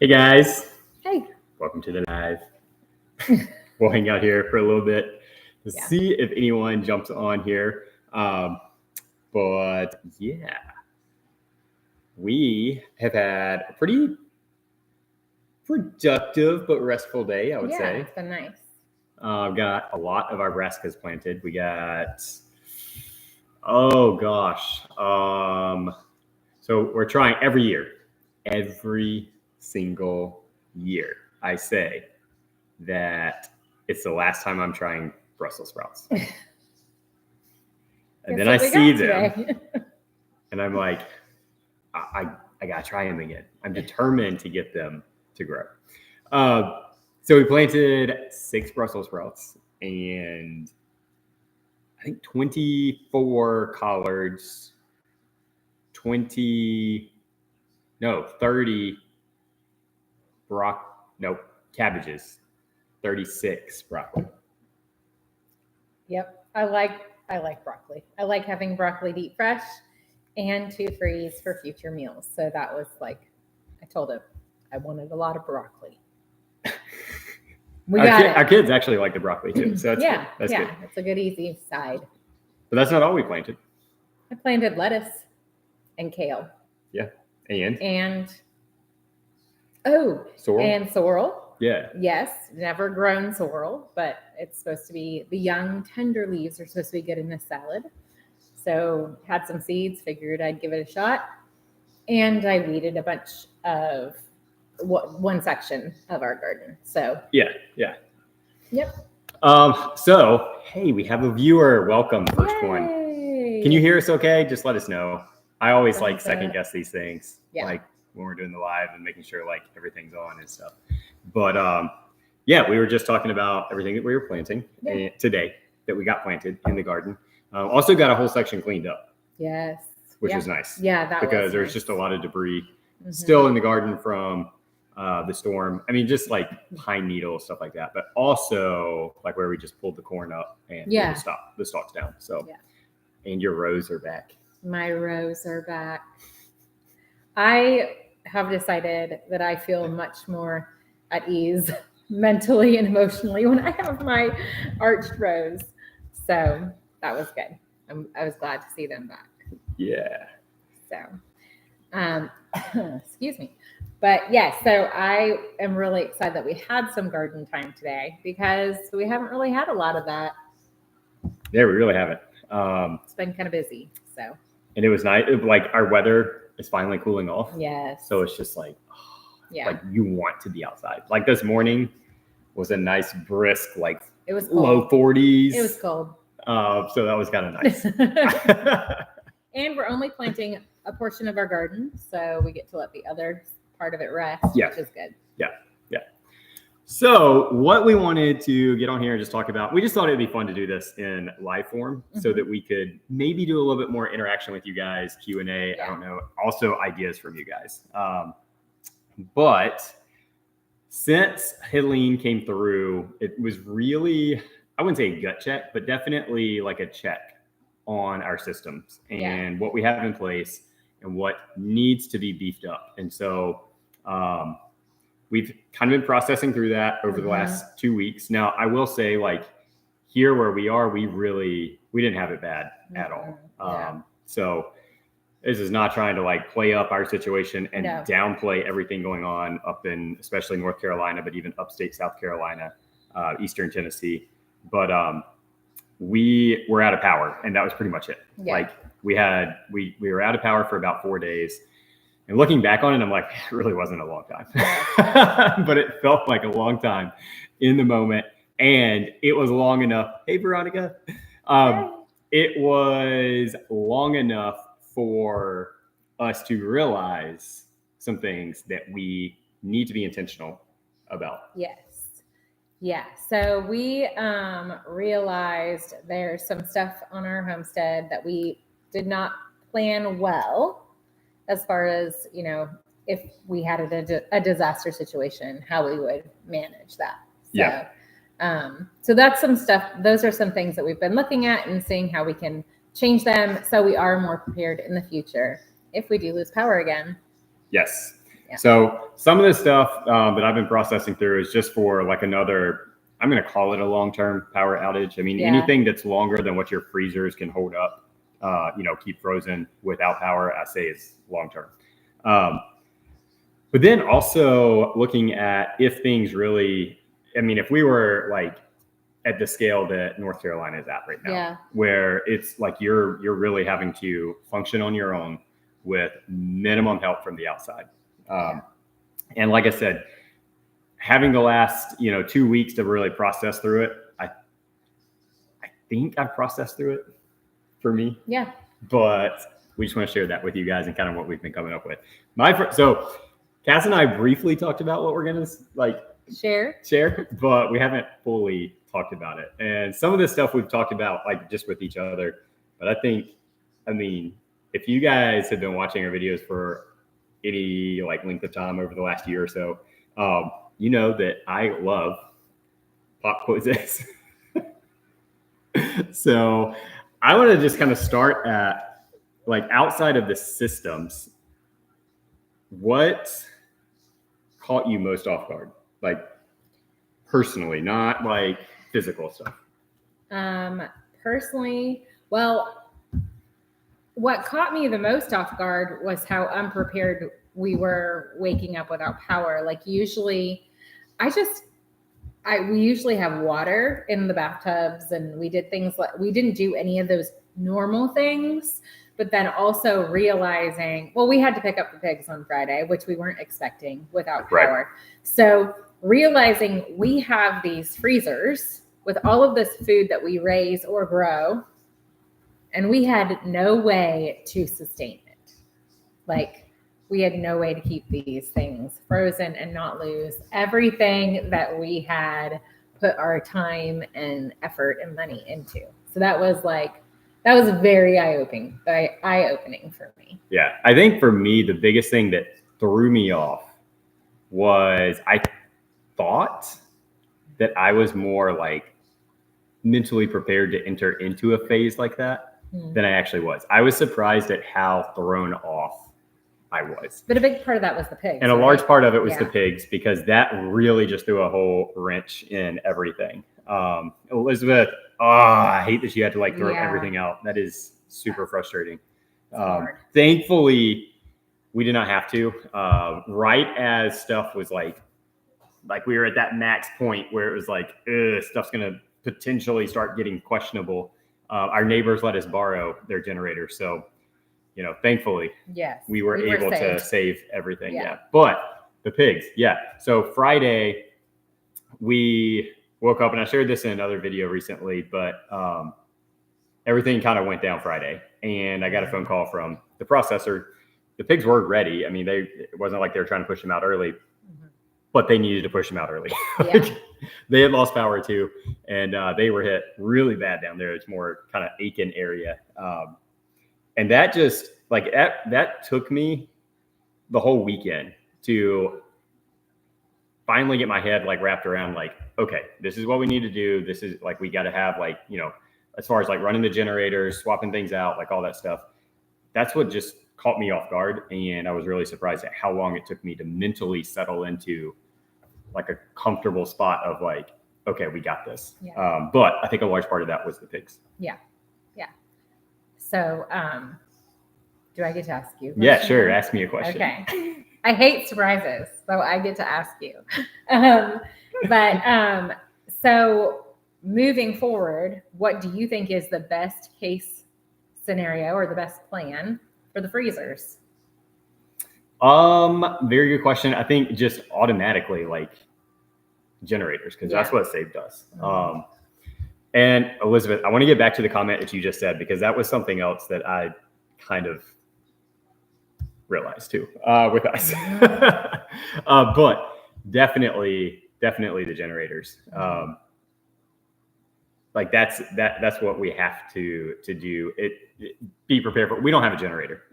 Hey guys, Hey. welcome to the live. We'll hang out here for a little bit to see if anyone jumps on here. But yeah, we have had a pretty productive but restful day, I would say. It's been nice. I've got a lot of our brassicas planted. We got, oh gosh. So we're trying every single year. I say that it's the last time I'm trying Brussels sprouts. And then I see them and I'm like, I gotta try them again. I'm determined to get them to grow. So we planted 6 Brussels sprouts and I think 24 collards, 30 cabbages, 36 broccoli. Yep. I like broccoli. I like having broccoli deep fresh and to freeze for future meals. So that was like, I told him I wanted a lot of broccoli. Our kids actually like the broccoli too. So that's good. That's good. It's a good easy side. But that's not all we planted. I planted lettuce and kale. Yeah. And sorrel. And sorrel. Yeah. Yes, never grown sorrel, but it's supposed to be, the young tender leaves are supposed to be good in this salad. So had some seeds, figured I'd give it a shot. And I weeded a bunch of one section of our garden. So yeah. Yep. So hey, we have a viewer. Welcome, first Yay. one. Can you hear us okay? Just let us know. I always like second guess these things. Yeah. Like when we're doing the live and making sure like everything's on and stuff. But we were just talking about everything that we were planting today that we got planted in the garden. Also got a whole section cleaned up. Yes. Which was nice. Yeah, because there's just a lot of debris still in the garden from the storm. I mean, just like pine needles, stuff like that. But also like where we just pulled the corn up and the stalks down. So and your rows are back. My rows are back. I have decided that I feel much more at ease mentally and emotionally when I have my arched rows. So that was good. I was glad to see them back. Yeah. So, excuse me. But so I am really excited that we had some garden time today because we haven't really had a lot of that. Yeah, we really haven't. It's been kind of busy. So. And it was nice. Like our weather is finally cooling off. Yes. So it's just like, like you want to be outside. Like this morning was a nice brisk, like it was cold. Low 40s. It was cold. So that was kind of nice. And we're only planting a portion of our garden, so we get to let the other part of it rest, which is good. Yeah. So what we wanted to get on here and just talk about, we just thought it'd be fun to do this in live form so that we could maybe do a little bit more interaction with you guys, Q&A, I don't know, also ideas from you guys. But since Helene came through, it was really, I wouldn't say a gut check, but definitely like a check on our systems and what we have in place and what needs to be beefed up. And so we've kind of been processing through that over the last 2 weeks. Now, I will say, like, here where we are, we didn't have it bad at all. So this is not trying to like play up our situation and downplay everything going on up in, especially North Carolina, but even upstate South Carolina, Eastern Tennessee. But we were out of power, and that was pretty much it. Like we were out of power for about 4 days. And looking back on it, I'm like, it really wasn't a long time, but it felt like a long time in the moment. And it was long enough. Hey, Veronica. It was long enough for us to realize some things that we need to be intentional about. Yes. Yeah. So we realized there's some stuff on our homestead that we did not plan well. As far as, if we had a disaster situation, how we would manage that. So that's some stuff. Those are some things that we've been looking at and seeing how we can change them so we are more prepared in the future if we do lose power again. Yes. Yeah. So some of the stuff that I've been processing through is just for like another, I'm going to call it a long-term power outage. I mean, anything that's longer than what your freezers can hold up, keep frozen without power, I say is long-term. But then also looking at if things really, I mean, if we were like at the scale that North Carolina is at right now, where it's like you're really having to function on your own with minimum help from the outside. And like I said, having the last 2 weeks to really process through it, I think I've processed through it for me. Yeah. But we just want to share that with you guys and kind of what we've been coming up with. So Cass and I briefly talked about what we're gonna share, but we haven't fully talked about it. And some of this stuff we've talked about like just with each other. But I mean, if you guys have been watching our videos for any like length of time over the last year or so, you know that I love pop quizzes. So I want to just kind of start at like outside of the systems, what caught you most off guard? Like personally, not like physical stuff. Personally, well, what caught me the most off guard was how unprepared we were waking up without power. Like usually we usually have water in the bathtubs, and we did things like we didn't do any of those normal things. But then also realizing, well, we had to pick up the pigs on Friday, which we weren't expecting without power. Right. So realizing we have these freezers with all of this food that we raise or grow, and we had no way to sustain it. Like we had no way to keep these things frozen and not lose everything that we had put our time and effort and money into. So that was very eye-opening for me. Yeah. I think for me, the biggest thing that threw me off was I thought that I was more like mentally prepared to enter into a phase like that than I actually was. I was surprised at how thrown off I was. But a big part of that was the pigs. And a large part of it was the pigs, because that really just threw a whole wrench in everything. Elizabeth, I hate that you had to like throw everything out. That is super frustrating. Thankfully, we did not have to. Right as stuff was like we were at that max point where it was like, stuff's going to potentially start getting questionable. Our neighbors let us borrow their generator. So, thankfully, we were able to save everything. Yeah. But the pigs, So Friday, we woke up, and I shared this in another video recently, but everything kind of went down Friday, and I got a phone call from the processor. The pigs were ready. I mean, it wasn't like they were trying to push them out early, but they needed to push them out early. They had lost power too, and they were hit really bad down there. It's more kind of Aiken area. And that just that took me the whole weekend to finally get my head wrapped around okay, this is what we need to do. This is we got to have as far as running the generators, swapping things out, all that stuff. That's what just caught me off guard. And I was really surprised at how long it took me to mentally settle into a comfortable spot of okay, we got this. But I think a large part of that was the pigs. Yeah. So, do I get to ask you? Yeah, sure. Ask me a question. Okay. I hate surprises, so I get to ask you. So moving forward, what do you think is the best case scenario or the best plan for the freezers? Very good question. I think just automatically generators, because that's what saved us. And Elizabeth, I want to get back to the comment that you just said, because that was something else that I kind of realized too, with us. But definitely the generators. That's what we have to do. Be prepared for. We don't have a generator.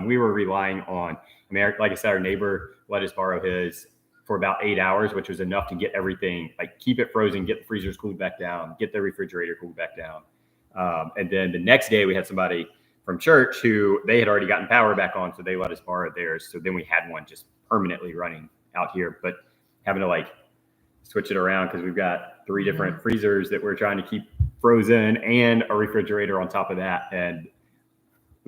We were relying on. I mean, like I said, our neighbor let us borrow his for about 8 hours, which was enough to get everything, keep it frozen, get the freezers cooled back down, get the refrigerator cooled back down. And then the next day we had somebody from church who they had already gotten power back on, so they let us borrow theirs. So then we had one just permanently running out here, but having to like switch it around because we've got 3 different freezers that we're trying to keep frozen and a refrigerator on top of that. And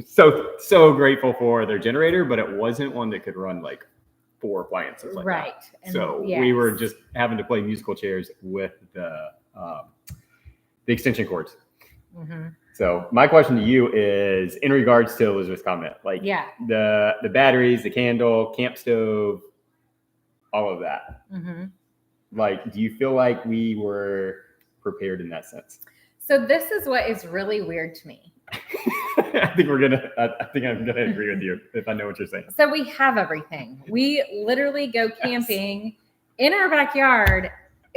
so grateful for their generator, but it wasn't one that could run like 4 appliances like that. And so we were just having to play musical chairs with the extension cords. So my question to you is in regards to Elizabeth's comment, like the batteries, the candle, camp stove, all of that. Like, do you feel like we were prepared in that sense? So this is what is really weird to me. I think I'm gonna agree with you if I know what you're saying. So we have everything. We literally go camping in our backyard.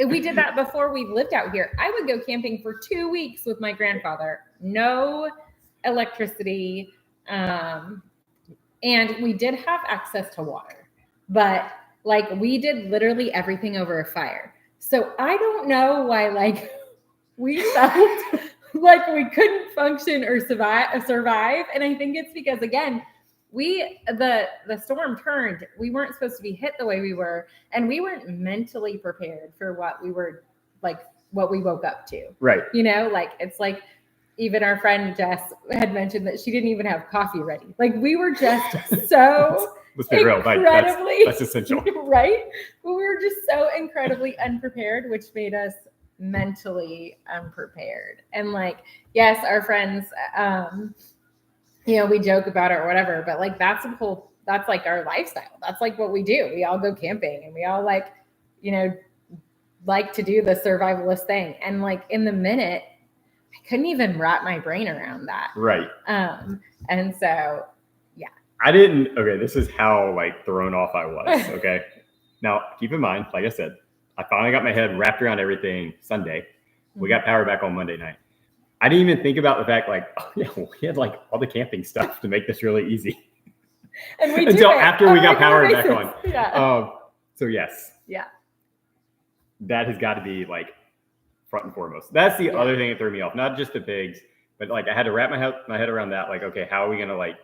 We did that before we lived out here. I would go camping for 2 weeks with my grandfather. No electricity. And we did have access to water, but like we did literally everything over a fire. So I don't know why like we felt like we couldn't function or survive. And I think it's because again, the storm turned. We weren't supposed to be hit the way we were, and we weren't mentally prepared for what we woke up to. Right. You know, like it's like even our friend Jess had mentioned that she didn't even have coffee ready. Like we were just so let's be real, incredibly that's essential. Right? We were just so incredibly unprepared, which made us mentally unprepared. And like, yes, our friends you know, we joke about it or whatever, but like that's like our lifestyle. That's like what we do. We all go camping and we all like, you know, like to do the survivalist thing. And like in the minute, I couldn't even wrap my brain around that. Right. And so, yeah. Okay, this is how like thrown off I was. Okay. Now keep in mind, like I said, I finally got my head wrapped around everything Sunday. We got power back on Monday night. I didn't even think about the fact like, oh yeah, we had like all the camping stuff to make this really easy. And we until after we got power back on. Yeah. So yes. Yeah. That has got to be like front and foremost. That's the other thing that threw me off. Not just the pigs, but like I had to wrap my head around that. Like, okay, how are we gonna like?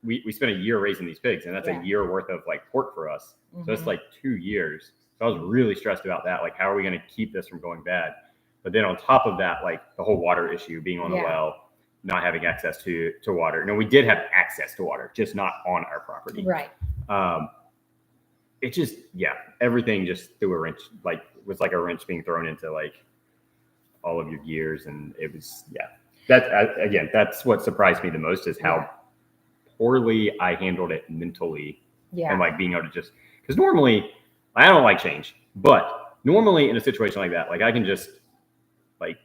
We spent a year raising these pigs, and that's a year worth of like pork for us. So it's like 2 years. So I was really stressed about that. Like, how are we gonna keep this from going bad? But then on top of that, like the whole water issue, being on the well, not having access to water. No, we did have access to water, just not on our property. Right. It just, everything just threw a wrench, like was like a wrench being thrown into like all of your gears. And it was, that's what surprised me the most is how poorly I handled it mentally. And like being able to just, because normally I don't like change, but normally in a situation like that, like I can just like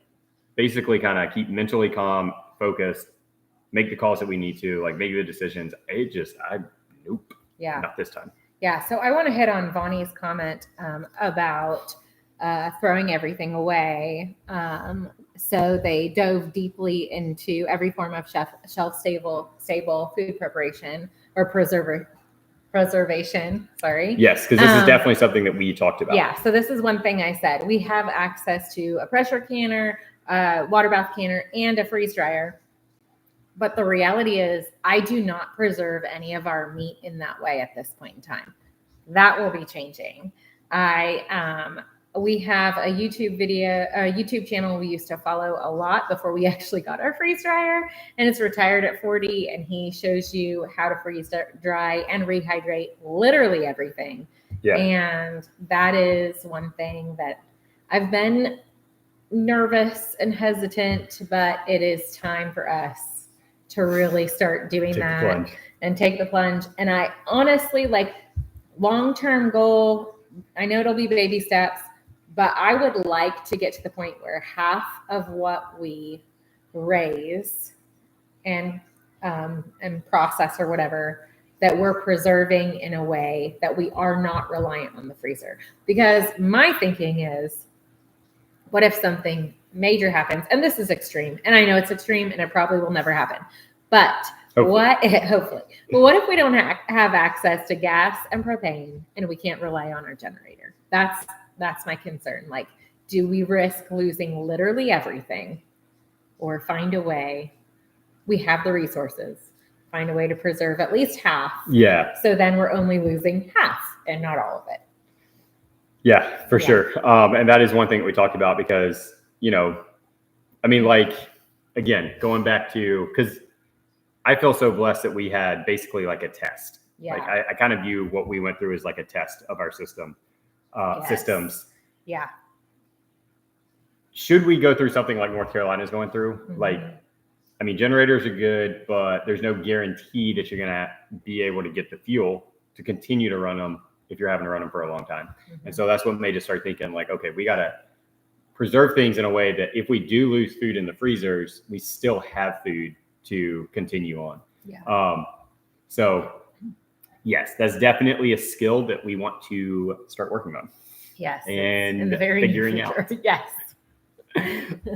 basically kind of keep mentally calm, focused, make the calls that we need to, like make the decisions. Nope. Yeah. Not this time. Yeah. So I want to hit on Bonnie's comment about throwing everything away. So they dove deeply into every form of shelf stable food preparation or preservation. Sorry. Yes, because this is definitely something that we talked about. Yeah. So this is one thing I said. We have access to a pressure canner, water bath canner, and a freeze dryer. But the reality is I do not preserve any of our meat in that way at this point in time. That will be changing. We have a YouTube channel we used to follow a lot before we actually got our freeze dryer, and it's retired at 40. And he shows you how to freeze dry and rehydrate literally everything. Yeah. And that is one thing that I've been nervous and hesitant, but it is time for us to really start doing that and take the plunge. And I honestly long-term goal, I know it'll be baby steps, but I would like to get to the point where half of what we raise and process or whatever, that we're preserving in a way that we are not reliant on the freezer. Because my thinking is, what if something major happens? And this is extreme. And I know it's extreme and it probably will never happen. But hopefully. But what if we don't have access to gas and propane and we can't rely on our generator? That's my concern. Like, do we risk losing literally everything or find a way? We have the resources. find a way to preserve at least half. Yeah. So then we're only losing half and not all of it. Yeah, for sure. And that is one thing that we talked about because, I mean, like, again, going back to, because I feel so blessed that we had basically like a test. Yeah. Like I kind of view what we went through as like a test of our systems. Yeah. Should we go through something like North Carolina is going through? Like, I mean, generators are good, but there's no guarantee that you're going to be able to get the fuel to continue to run them if you're having to run them for a long time. And so that's what made us start thinking like, okay, we got to preserve things in a way that if we do lose food in the freezers, we still have food to continue on. Yeah. So yes, that's definitely a skill that we want to start working on. Yes. And in the very figuring out. Yes.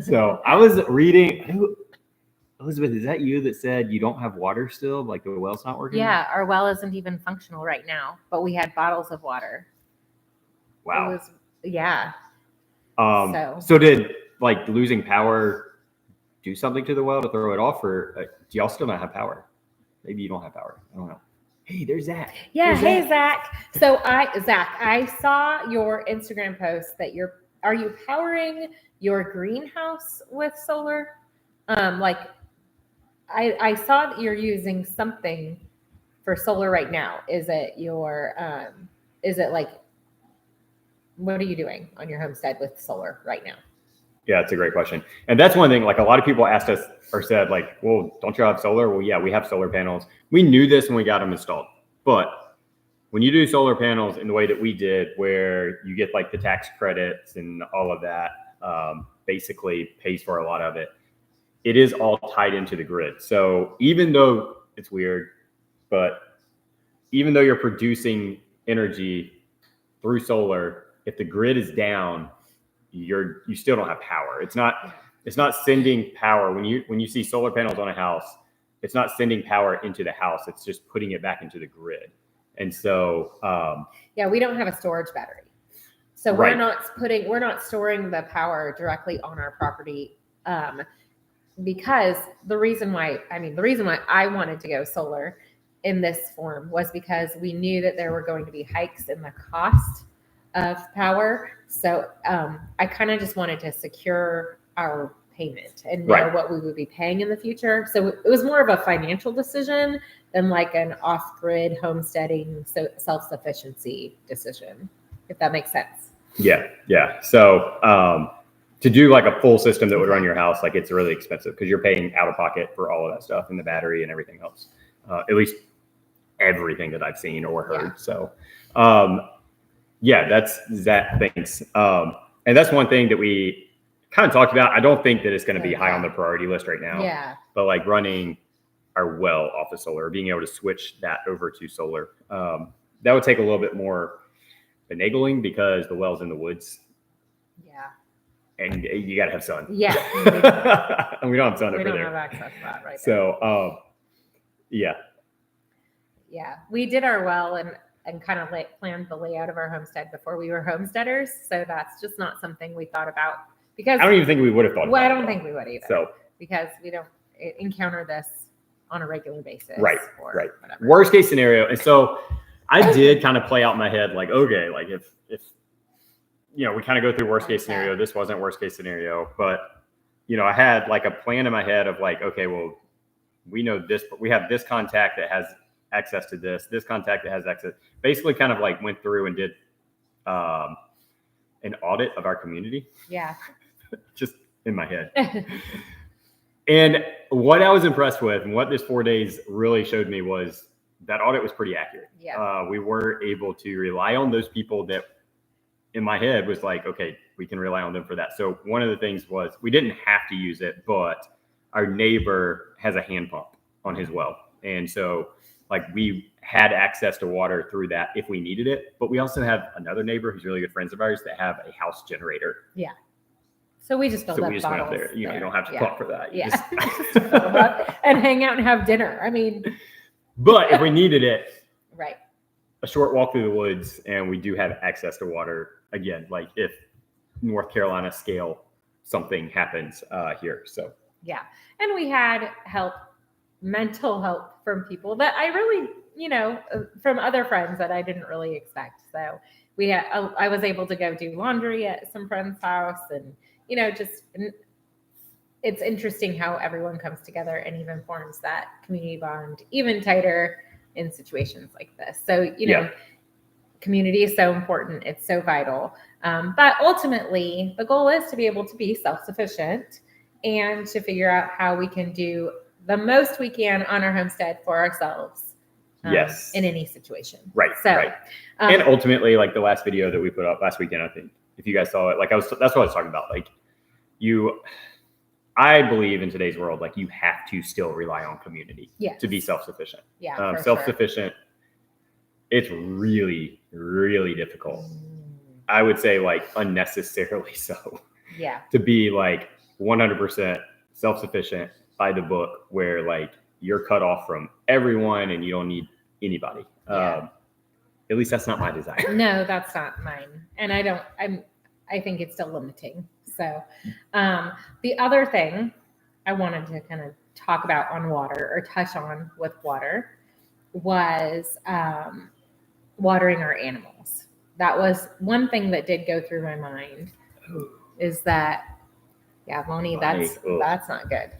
So I was reading, Elizabeth, is that you that said you don't have water still? Like the well's not working? Yeah, our well isn't even functional right now, but we had bottles of water. Wow. Yeah. So did like losing power do something to the well to throw it off, or do y'all still not have power? Maybe you don't have power. I don't know. Hey, there's Zach. Yeah. Hey, Zach. So Zach, I saw your Instagram post that are you powering your greenhouse with solar? Like I saw that you're using something for solar right now. Is it like, what are you doing on your homestead with solar right now? Yeah, it's a great question. And that's one thing, like a lot of people asked us or said like, well, don't you have solar? Well, yeah, we have solar panels. We knew this when we got them installed, but when you do solar panels in the way that we did, where you get like the tax credits and all of that, basically pays for a lot of it. It is all tied into the grid. So even though it's weird, but even though you're producing energy through solar, if the grid is down, you still don't have power. It's not sending power. When you see solar panels on a house, it's not sending power into the house. It's just putting it back into the grid. And so, we don't have a storage battery. So right. we're not storing the power directly on our property. Because the reason why I wanted to go solar in this form was because we knew that there were going to be hikes in the cost of power. So I kind of just wanted to secure our payment and know what we would be paying in the future. So it was more of a financial decision than like an off-grid homesteading self-sufficiency decision, if that makes sense. Yeah. So to do like a full system that would run your house, like it's really expensive because you're paying out of pocket for all of that stuff and the battery and everything else. At least everything that I've seen or heard. So that's Zach thinks. And that's one thing that we kind of talked about. I don't think that it's going to be high on the priority list right now. Yeah. But like running our well off of solar, being able to switch that over to solar, that would take a little bit more finagling because the well's in the woods. Yeah. And you got to have sun. Yeah. And we don't have sun over there. We don't have access to that right So, yeah. Yeah. We did our well and kind of planned the layout of our homestead before we were homesteaders. So that's just not something we thought about because I don't even think we would have thought about it. I don't think we would either. So because we don't encounter this on a regular basis. Right. Whatever. Worst case scenario. And so I did kind of play out in my head, like, okay, like if we kind of go through worst case scenario, this wasn't worst case scenario, but I had like a plan in my head of like, okay, well, we know this, but we have this contact that has access to this contact that has access, basically kind of like went through and did an audit of our community. Yeah. Just in my head. And what I was impressed with and what this 4 days really showed me was that audit was pretty accurate. Yeah. We were able to rely on those people that in my head was like, okay, we can rely on them for that. So one of the things was we didn't have to use it, but our neighbor has a hand pump on his well. And so like we had access to water through that if we needed it, but we also have another neighbor who's really good friends of ours that have a house generator. Yeah. So we just filled up bottles. Went up there. You don't have to pump for that. You just fill them up and hang out and have dinner. I mean, but if we needed it, right. A short walk through the woods, and we do have access to water again. Like if North Carolina scale something happens here, so yeah, and we had help mental help from people that I really, from other friends that I didn't really expect. So I was able to go do laundry at some friend's house, and just it's interesting how everyone comes together and even forms that community bond even tighter in situations like this. So community is so important. It's so vital. But ultimately, the goal is to be able to be self-sufficient and to figure out how we can do the most we can on our homestead for ourselves. Yes. In any situation. Right. So, right. And ultimately, like the last video that we put up last weekend, I think if you guys saw it, like that's what I was talking about. Like I believe in today's world, like you have to still rely on community to be self-sufficient. Yeah. Self-sufficient. Sure. It's really, really difficult. I would say like unnecessarily so. Yeah. To be like 100% self-sufficient by the book, where like you're cut off from everyone and you don't need anybody. Yeah. At least that's not my desire. No, that's not mine. And I think it's still limiting. So the other thing I wanted to kind of talk about on water, or touch on with water, was watering our animals. That was one thing that did go through my mind, is that, Moni, that's not good.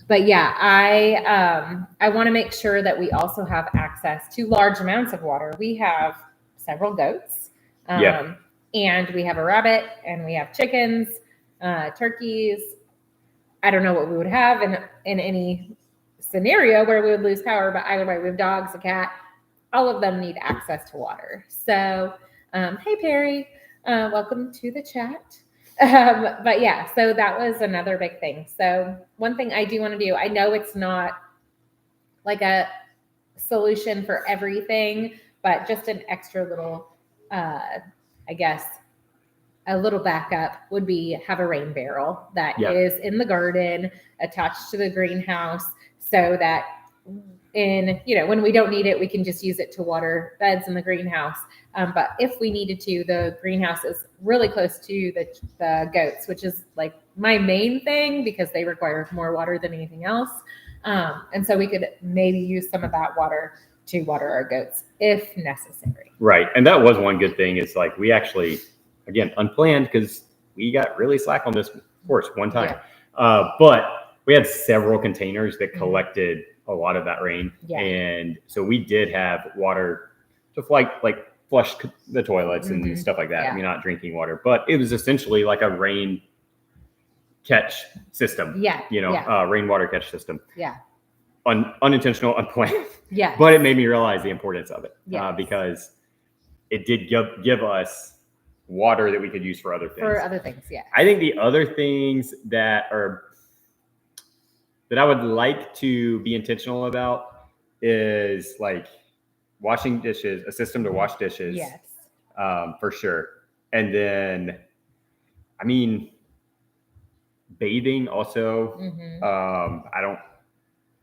But yeah, I want to make sure that we also have access to large amounts of water. We have several goats, and we have a rabbit, and we have chickens, turkeys. I don't know what we would have in any scenario where we would lose power, but either way, we have dogs, a cat. All of them need access to water. So, hey Perry, welcome to the chat. But yeah, so that was another big thing. So one thing I do want to do, I know it's not like a solution for everything, but just an extra little, I guess, a little backup would be have a rain barrel that is in the garden attached to the greenhouse, so that when we don't need it, we can just use it to water beds in the greenhouse. But if we needed to, the greenhouse is really close to the goats, which is like my main thing because they require more water than anything else. And so we could maybe use some of that water to water our goats if necessary. Right. And that was one good thing, is like we actually, again, unplanned, because we got really slack on this course one time. But we had several containers that collected a lot of that rain. And so we did have water to like flush the toilets and stuff like that. I mean, not drinking water, but it was essentially like a rain catch system. Rainwater catch system. Unintentional, unplanned. But it made me realize the importance of it, because it did give us water that we could use for other things. I think the other things that I would like to be intentional about is like washing dishes, a system to wash dishes. For sure. And then, I mean, bathing also. I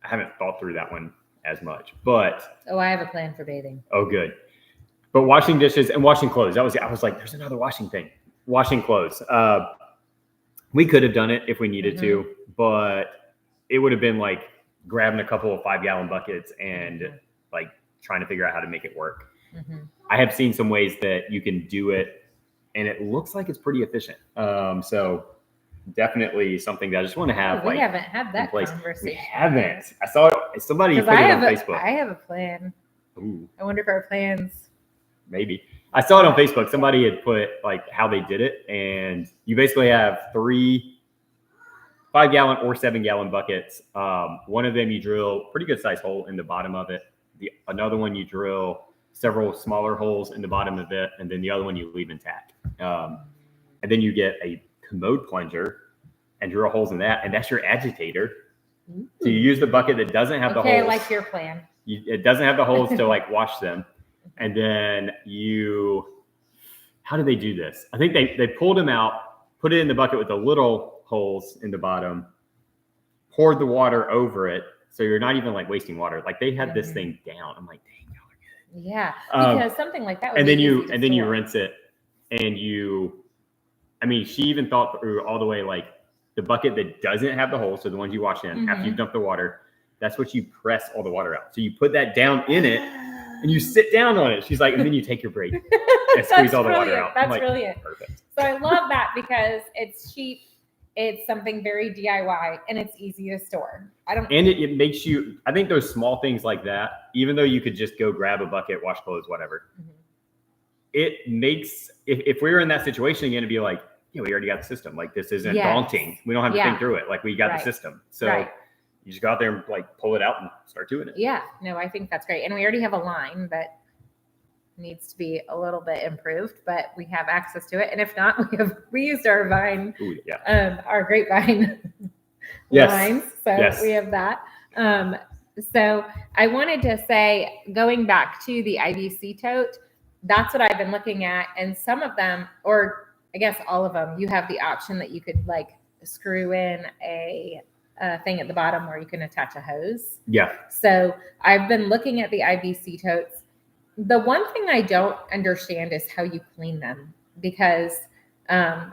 haven't thought through that one as much, but. Oh, I have a plan for bathing. Oh, good. But washing dishes and washing clothes. I was like, there's another washing thing. Washing clothes. We could have done it if we needed to, but it would have been like grabbing a couple of 5-gallon buckets and like trying to figure out how to make it work. I have seen some ways that you can do it, and it looks like it's pretty efficient. So definitely something that I just want to have. We haven't had that conversation. We haven't. I saw it. Somebody put it on Facebook. I have a plan. Ooh. I wonder if our plans. Maybe. I saw it on Facebook. Somebody had put like how they did it, and you basically have 3 5-gallon or 7-gallon buckets. One of them you drill pretty good sized hole in the bottom of it. Another one you drill several smaller holes in the bottom of it, and then the other one you leave intact. And then you get a commode plunger and drill holes in that, and that's your agitator. So you use the bucket that doesn't have the holes. Okay, like your plan. It doesn't have the holes to like wash them. And then how do they do this? I think they pulled them out, put it in the bucket with the little holes in the bottom, poured the water over it. So you're not even like wasting water. Like they had this thing down. I'm like, dang, y'all are good. Yeah. Because something like that would and be then you easy and to then you store. rinse it, and she even thought through all the way, like the bucket that doesn't have the hole, so the ones you wash in after you've dumped the water, that's what you press all the water out. So you put that down in it and you sit down on it. She's like, and then you take your break and squeeze all the water out. That's like, brilliant. Perfect. So I love that because it's cheap. It's something very DIY and it's easy to store. And it makes you, I think those small things like that, even though you could just go grab a bucket, wash clothes, whatever, it makes, if we were in that situation again, it'd be like, yeah, we already got the system. Like this isn't daunting. We don't have to think through it. Like we got the system. So you just go out there and like pull it out and start doing it. Yeah, no, I think that's great. And we already have a line that needs to be a little bit improved, but we have access to it. And if not, we used our vine, our grapevine lines. So we have that. So I wanted to say, going back to the IBC tote, that's what I've been looking at. And some of them, or I guess all of them, you have the option that you could like screw in a thing at the bottom where you can attach a hose. Yeah. So I've been looking at the IBC totes. The one thing I don't understand is how you clean them, because I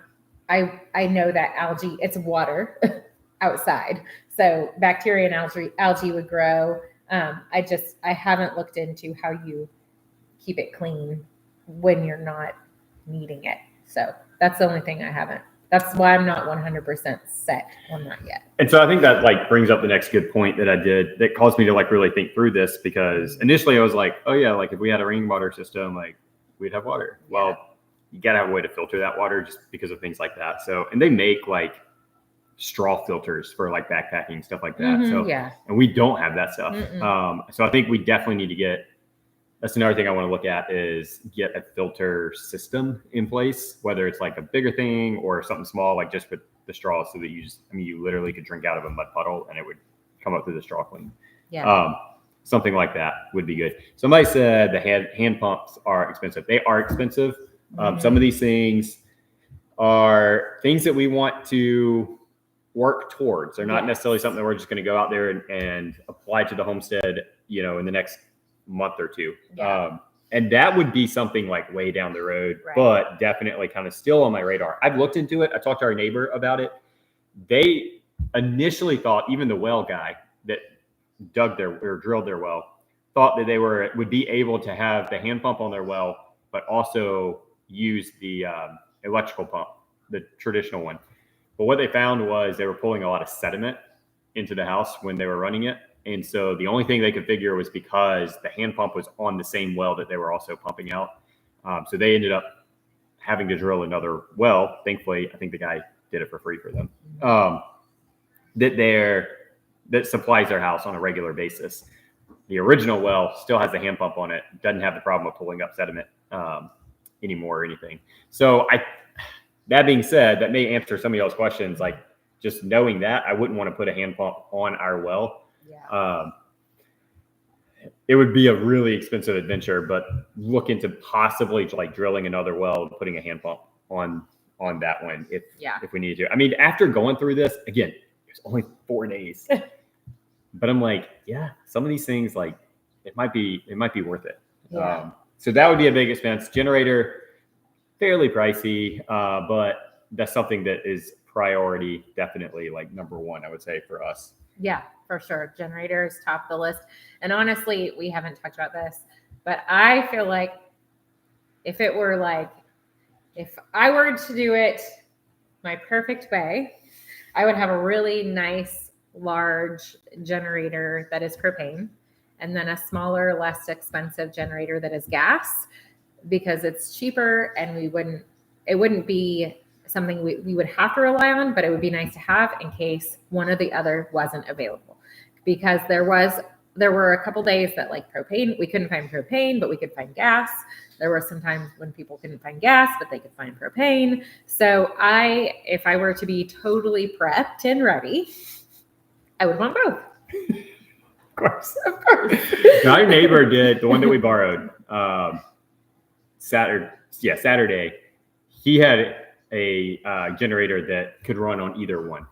know that algae, it's water outside. So bacteria and algae would grow. I haven't looked into how you keep it clean when you're not needing it. So that's the only thing I haven't. That's why I'm not 100% set on that yet. And so I think that like brings up the next good point that I did that caused me to like really think through this, because initially I was like, oh yeah, like if we had a rainwater system, like we'd have water. Yeah. Well, you gotta have a way to filter that water just because of things like that. So, and they make like straw filters for like backpacking, stuff like that. And we don't have that stuff. So I think we definitely need to get, that's another thing I want to look at, is get a filter system in place, whether it's like a bigger thing or something small, like just with the straw, so that you literally could drink out of a mud puddle and it would come up through the straw clean. Yeah. Something like that would be good. Somebody said the hand pumps are expensive. They are expensive. Some of these things are things that we want to work towards. They're not necessarily something that we're just going to go out there and apply to the homestead, in the next month or two. And that would be something like way down the road, but definitely kind of still on my radar. I've looked into it. I talked to our neighbor about it. They initially thought, even the well guy that drilled their well, thought that they would be able to have the hand pump on their well, but also use the electrical pump, the traditional one. But what they found was they were pulling a lot of sediment into the house when they were running it. And so the only thing they could figure was because the hand pump was on the same well that they were also pumping out. So they ended up having to drill another well. Thankfully, I think the guy did it for free for them. That supplies their house on a regular basis. The original well still has the hand pump on it. Doesn't have the problem of pulling up sediment anymore or anything. So that being said, that may answer some of y'all's questions. Like just knowing that, I wouldn't want to put a hand pump on our well. It would be a really expensive adventure, but look into possibly like drilling another well and putting a hand pump on that one if we need to. I mean, after going through this again, it's only 4 days, but I'm like, some of these things, like it might be worth it. So that would be a big expense. Generator, fairly pricey, but that's something that is priority, definitely like number one, I would say, for us. Yeah, for sure. Generators top of the list. And honestly, we haven't talked about this, but I feel like if I were to do it my perfect way, I would have a really nice, large generator that is propane, and then a smaller, less expensive generator that is gas, because it's cheaper and it wouldn't be something we would have to rely on, but it would be nice to have in case one or the other wasn't available. Because there were a couple days that like propane, we couldn't find propane, but we could find gas. There were some times when people couldn't find gas, but they could find propane. So if I were to be totally prepped and ready, I would want both. Of course. My neighbor did, the one that we borrowed, Saturday, he had a generator that could run on either one.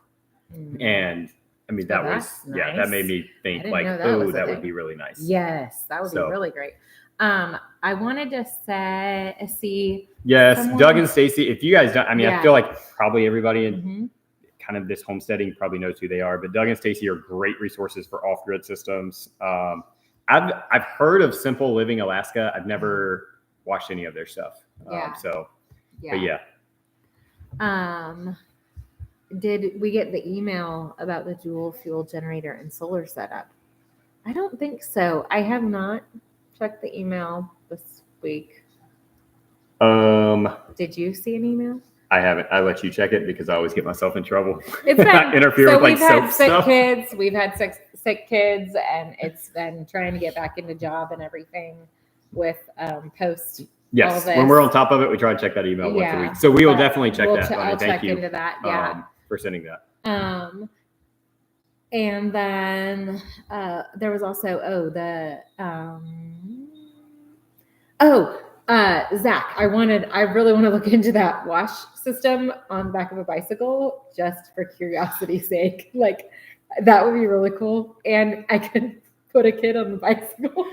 And I mean, that was nice. That made me think like, that would be really nice. Yes, that would be really great. I wanted to see. Yes, Doug and Stacy, if you guys don't, I mean, I feel like probably everybody kind of this homesteading probably knows who they are, but Doug and Stacy are great resources for off-grid systems. I've heard of Simple Living Alaska. I've never watched any of their stuff. But yeah. Did we get the email about the dual fuel generator and solar setup? I don't think so. I have not checked the email this week. Did you see an email? I haven't. I let you check it because I always get myself in trouble. It's been interfere with like soap stuff. Kids. We've had sick kids, and it's been trying to get back into job and everything with post. Yes, when we're on top of it, we try to check that email once a week. So we will definitely check that. I'll Thank check you into that. Yeah, for sending that. And then there was also Zach, I really want to look into that wash system on the back of a bicycle just for curiosity's sake. Like that would be really cool. And I could put a kid on the bicycle.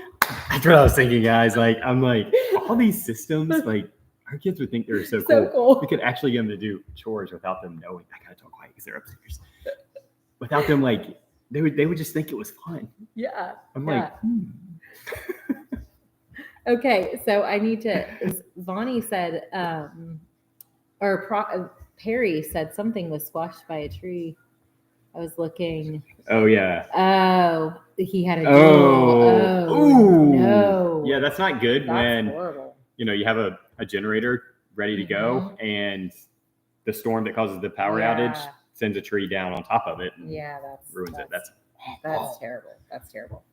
That's what I was thinking, guys. Like, I'm like, all these systems, like our kids would think they're so cool. We could actually get them to do chores without them knowing. I gotta talk quiet because they're upstairs. Without them, like, they would just think it was fun. Yeah. I'm like, Okay, so I need to. Vonnie said, Perry said something was squashed by a tree. I was looking. Oh yeah. Oh, he had a. No. Yeah, that's not good. That's horrible. You have a generator ready to go, and the storm that causes the power outage sends a tree down on top of it. And ruins it. That's terrible. That's terrible.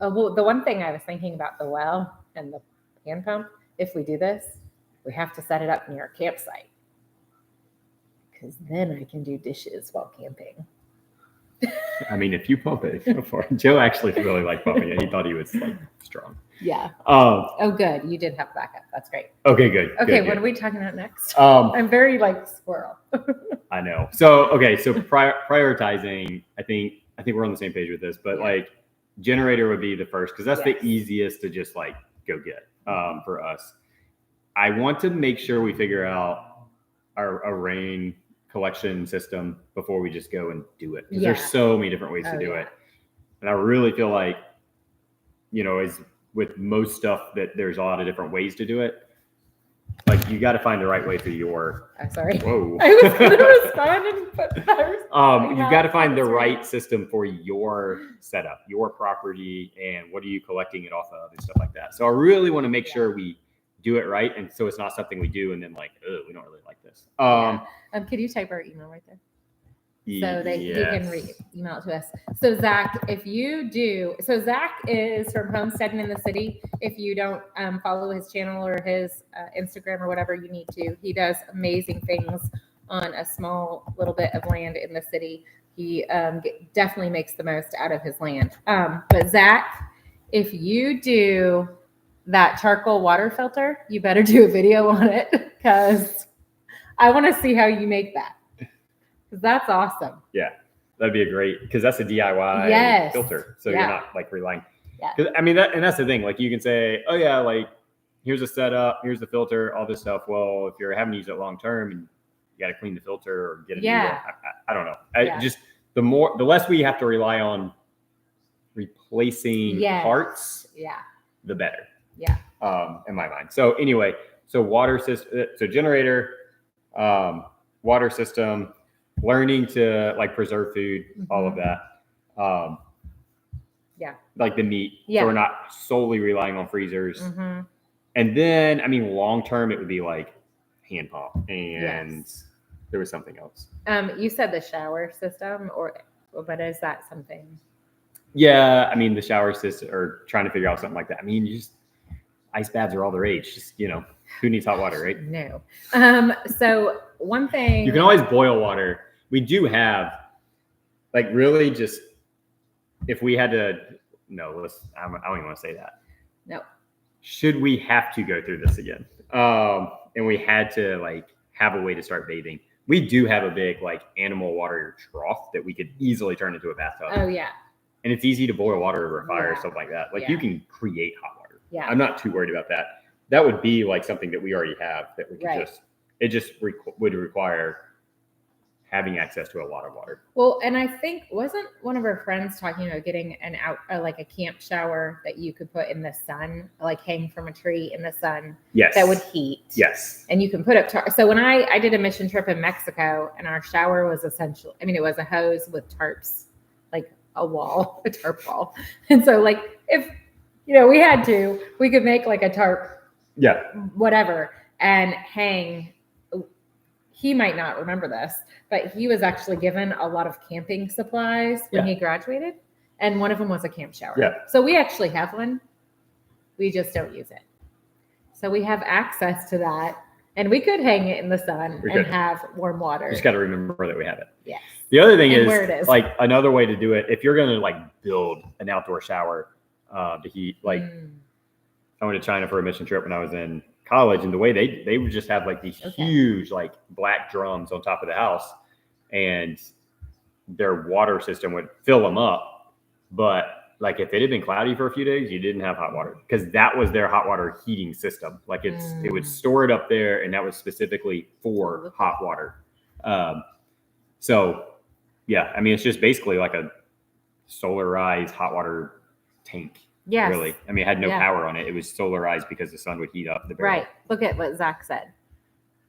Well, the one thing I was thinking about the well and the hand pump, if we do this, we have to set it up near a campsite because then I can do dishes while camping. I mean, if you pump it, go for it. Joe actually really liked pumping it. He thought he was like strong. Yeah. Good. You did have backup. That's great. Okay, good. Okay, what are we talking about next? I'm very like squirrel. I know. So prioritizing. I think we're on the same page with this, but like generator would be the first because that's the easiest to just like go get for us. I want to make sure we figure out our rain collection system before we just go and do it. Because there's so many different ways to do it. And I really feel like, as with most stuff that there's a lot of different ways to do it. Like you got to find the right way for your. I'm sorry. Whoa. I was going to respond and you've got to find the right system for your setup, your property, and what are you collecting it off of and stuff like that. So I really want to make sure we do it right, and so it's not something we do and then like, oh, we don't really like this. Could you type our email right there? So he can email it to us. So Zach, Zach is from Homesteading in the City. If you don't follow his channel or his Instagram or whatever, you need to. He does amazing things on a small little bit of land in the city. He definitely makes the most out of his land. But Zach, if you do that charcoal water filter, you better do a video on it because I want to see how you make that. Because that's awesome. Yeah, that'd be because that's a DIY filter. So you're not like relying. Yeah. I mean, that's the thing. Like you can say, oh yeah, like here's a setup, here's the filter, all this stuff. Well, if you're having to use it long term and you got to clean the filter or get a new one, I don't know. Just the less we have to rely on replacing parts, the better. Yeah. In my mind. So anyway, water system, generator, water system, learning to like preserve food, all of that. Like the meat. So we're not solely relying on freezers. And then, I mean, long term, it would be like hand pump and there was something else. You said the shower system but is that something? Yeah. I mean, the shower system or trying to figure out something like that. I mean, ice baths are all the rage. Just, who needs hot water, right? No. So one thing. You can always boil water. We do have, like, really just, if we had to, I don't even want to say that. No. Should we have to go through this again? And we had to, like, have a way to start bathing. We do have a big, like, animal water trough that we could easily turn into a bathtub. Oh, yeah. And it's easy to boil water over a fire or something like that. Like, you can create hot water. Yeah. I'm not too worried about that. That would be like something that we already have that we could would require having access to a lot of water. Well, and I think wasn't one of our friends talking about getting an like a camp shower that you could put in the sun, like hang from a tree in the sun. Yes. That would heat. Yes. And you can put up so when I did a mission trip in Mexico, and our shower was essentially, I mean, it was a hose with tarps, like a wall, a tarp wall. And so like if we had to, we could make like a tarp, whatever, and hang. He might not remember this, but he was actually given a lot of camping supplies when he graduated. And one of them was a camp shower. Yeah. So we actually have one. We just don't use it. So we have access to that. And we could hang it in the sun and have warm water. Just got to remember that we have it. Yes. The other thing is, where it is, like another way to do it, if you're going to like build an outdoor shower to heat, like I went to China for a mission trip when I was in college, and the way they would just have like these huge like black drums on top of the house, and their water system would fill them up. But like if it had been cloudy for a few days, you didn't have hot water, because that was their hot water heating system. Like it would store it up there, and that was specifically for hot water. So yeah, I mean, it's just basically like a solarized hot water tank. Yes. Really. I mean, it had no power on it. It was solarized because the sun would heat up the barrel. Right. Look at what Zach said.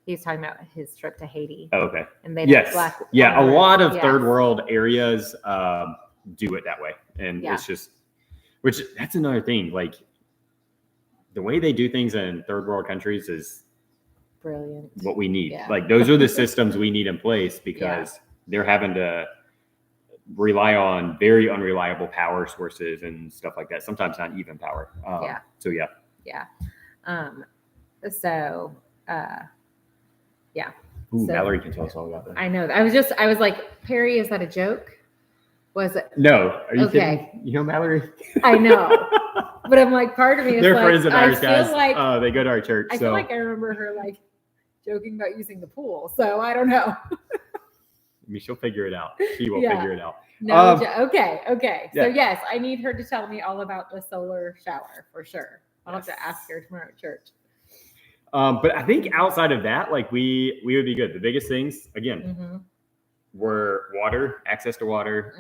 He's talking about his trip to Haiti. Oh, okay. And they have black water. Yeah, a lot of third world areas do it that way. And it's just, which that's another thing. Like the way they do things in third world countries is brilliant. What we need. Yeah. Like those are the systems we need in place, because they're having to rely on very unreliable power sources and stuff like that. Sometimes not even power. So yeah. Ooh, Mallory can tell us all about that. I know. I was like, Perry, is that a joke? Was it? No. Are you kidding? You know Mallory? I know. But I'm like, part of me is they're like, friends of ours, guys. Like, they go to our church. I feel like I remember her like joking about using the pool. So I don't know. I mean, she'll figure it out. She will figure it out. No, okay. So yes, I need her to tell me all about the solar shower for sure. I'll have to ask her tomorrow at church. But I think outside of that, like we would be good. The biggest things, again, were water, access to water,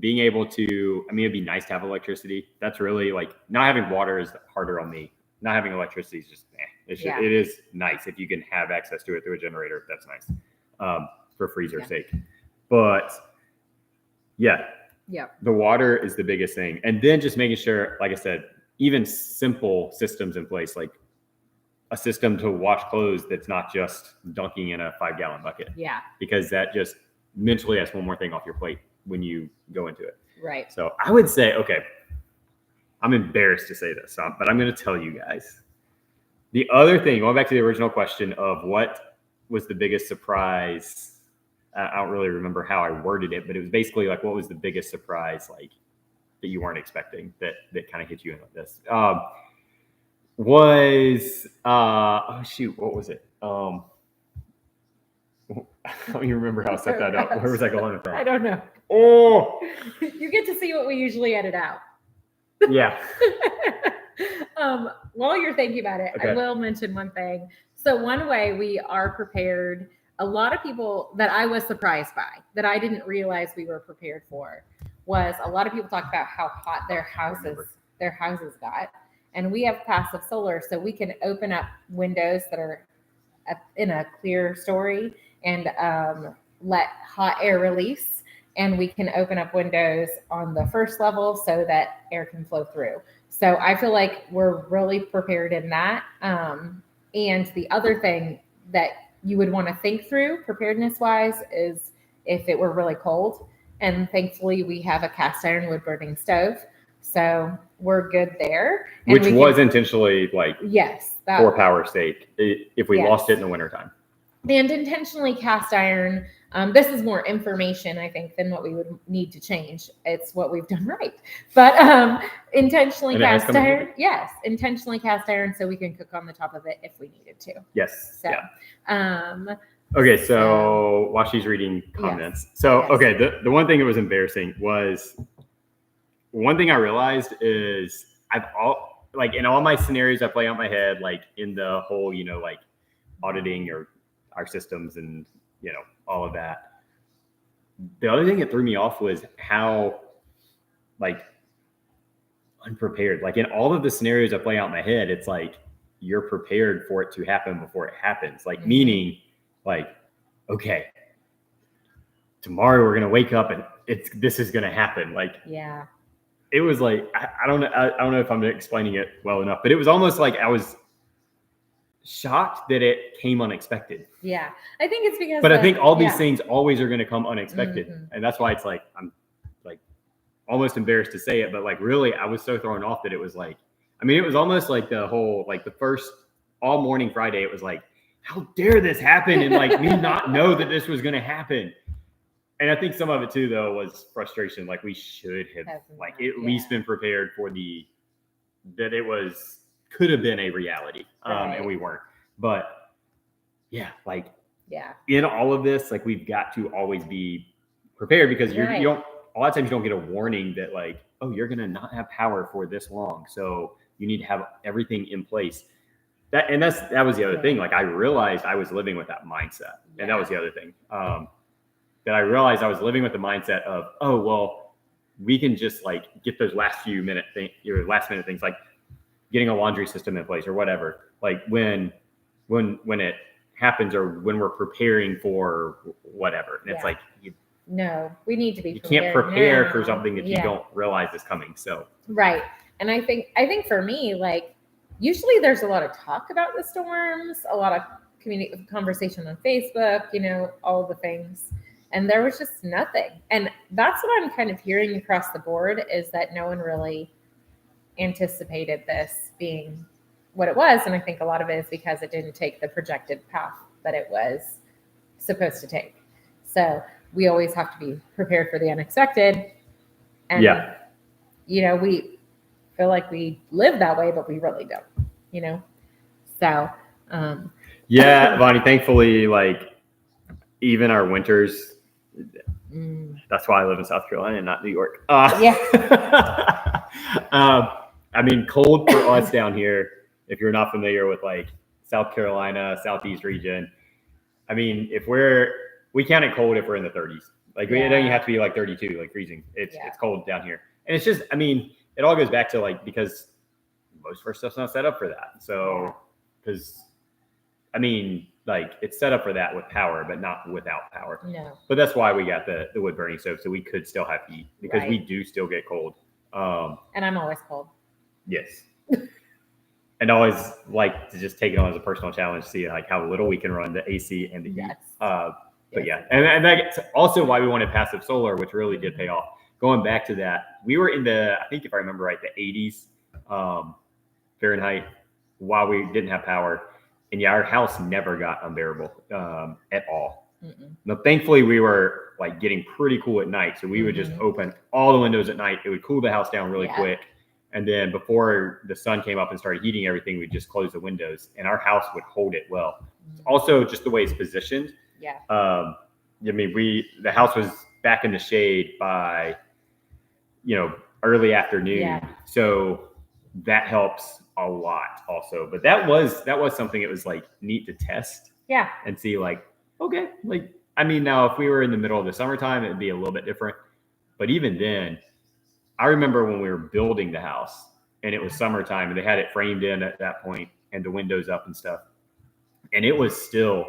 being able to, I mean, it'd be nice to have electricity. That's really like, not having water is harder on me. Not having electricity is just, it is nice if you can have access to it through a generator. That's nice. For freezer's sake. But the water is the biggest thing. And then just making sure, like I said, even simple systems in place, like a system to wash clothes that's not just dunking in a 5-gallon bucket. Yeah. Because that just mentally has one more thing off your plate when you go into it. Right. So I would say, okay, I'm embarrassed to say this, but I'm going to tell you guys. The other thing, going back to the original question of what was the biggest surprise, I don't really remember how I worded it, but it was basically like, what was the biggest surprise, like that you weren't expecting that kind of hit you in like this? Oh shoot, what was it? I don't even remember how I set that up. Where was I going with that? I don't know. Oh, you get to see what we usually edit out. Yeah. While you're thinking about it, I will mention one thing. So one way we are prepared, a lot of people that I was surprised by, that I didn't realize we were prepared for, was a lot of people talk about how hot their houses got. And we have passive solar, so we can open up windows that are in a clear story and let hot air release. And we can open up windows on the first level so that air can flow through. So I feel like we're really prepared in that. And the other thing that you would want to think through preparedness-wise is if it were really cold. And thankfully, we have a cast iron wood burning stove. So we're good there. And which was intentionally like for power's sake, if we lost it in the wintertime. And intentionally cast iron. This is more information, I think, than what we would need to change. It's what we've done right. But intentionally cast iron. Yes, intentionally cast iron so we can cook on the top of it if we needed to. Yes. So, okay, so while she's reading comments. The one thing that was embarrassing was, one thing I realized is in all my scenarios I play out in my head, like in the whole, like auditing or our systems and, all of that. The other thing that threw me off was how like unprepared, like in all of the scenarios I play out in my head, it's like you're prepared for it to happen before it happens. Like meaning like, okay, tomorrow we're going to wake up and this is going to happen. Like, yeah, it was like, I don't know. I don't know if I'm explaining it well enough, but it was almost like I was shocked that it came unexpected. Yeah. I think it's because, but I think all these things always are going to come unexpected. And that's why it's like, I'm like almost embarrassed to say it, but like, really, I was so thrown off that it was like, I mean, it was almost like the whole, like the first all morning Friday, it was like, how dare this happen? And like me not know that this was going to happen. And I think some of it too, though, was frustration. Like we should have like at least been prepared for that it could have been a reality. And we weren't. But yeah, like in all of this, like we've got to always be prepared because you don't, a lot of times you don't get a warning that like, oh, you're going to not have power for this long. So you need to have everything in place. That was the other thing. Like I realized I was living with that mindset. And that was the other thing. That I realized I was living with the mindset of, oh, well, we can just like get those last minute things like getting a laundry system in place or whatever. Like when it happens or when we're preparing for whatever. And it's like, no, we need to be prepared. You can't prepare for something that you don't realize is coming. So, right. And I think for me, like usually there's a lot of talk about the storms, a lot of conversation on Facebook, all the things. And there was just nothing. And that's what I'm kind of hearing across the board is that no one really anticipated this being what it was. And I think a lot of it is because it didn't take the projected path that it was supposed to take. So we always have to be prepared for the unexpected. And, we feel like we live that way, but we really don't, So, Vonnie, thankfully, like even our winters, that's why I live in South Carolina and not New York. I mean, cold for us down here, if you're not familiar with like South Carolina, Southeast region, I mean, we count it cold if we're in the 30s. Like it doesn't have to be like 32, like freezing. It's cold down here. And it's just, I mean, it all goes back to like, because most of our stuff's not set up for that. So, because I mean, like it's set up for that with power, but not without power. No. But that's why we got the wood burning stove, so we could still have heat because we do still get cold. And I'm always cold. Yes. And I always like to just take it on as a personal challenge, see like how little we can run the AC and the heat. But and that's also why we wanted passive solar, which really did pay off. Going back to that, we were in I think if I remember right, the 80s Fahrenheit while we didn't have power. And our house never got unbearable at all. Now, thankfully, we were like getting pretty cool at night. So we would just open all the windows at night. It would cool the house down really quick. And then before the sun came up and started heating everything, we'd just close the windows and our house would hold it well. Also, just the way it's positioned. I mean, the house was back in the shade by, early afternoon. So that helps a lot also. But that was something that was like neat to test. And see like, okay, like, I mean, now if we were in the middle of the summertime, it'd be a little bit different. But even then, I remember when we were building the house and it was summertime and they had it framed in at that point and the windows up and stuff. And it was still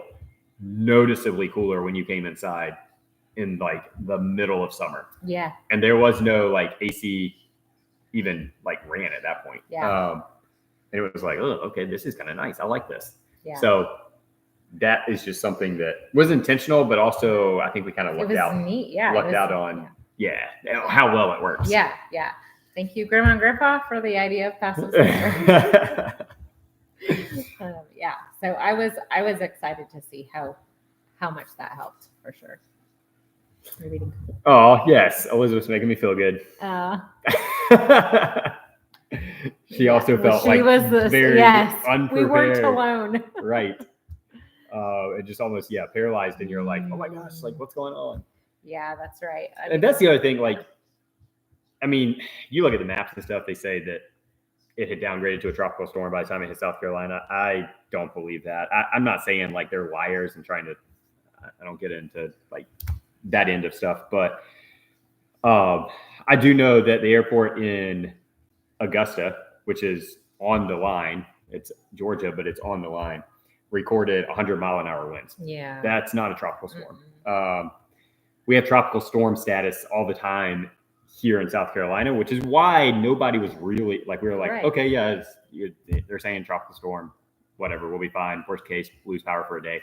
noticeably cooler when you came inside in like the middle of summer. And there was no like AC even like ran at that point. And it was like, oh, okay, this is kind of nice. I like this. So that is just something that was intentional, but also I think we kind of lucked out. Neat. Lucked out on how well it works. Thank you, Grandma and Grandpa, for the idea of passive solar. So I was excited to see how much that helped for sure. Oh yes, Elizabeth's making me feel good. She also felt like very unprepared. We weren't alone. Right. It just almost paralyzed, and you're like, oh my gosh, like what's going on? Yeah, that's right. And that's the other thing. Like, I mean, you look at the maps and stuff. They say that it had downgraded to a tropical storm by the time it hit South Carolina. I don't believe that. I'm not saying like they're liars and trying to. I don't get into like that end of stuff, but I do know that the airport in Augusta, which is on the line, it's Georgia, but it's on the line, recorded 100-mile-an-hour winds. Yeah. That's not a tropical storm. We have tropical storm status all the time here in South Carolina, which is why nobody was really like, we were like, okay, yeah, they're saying tropical storm, whatever, we'll be fine. Worst case, lose power for a day.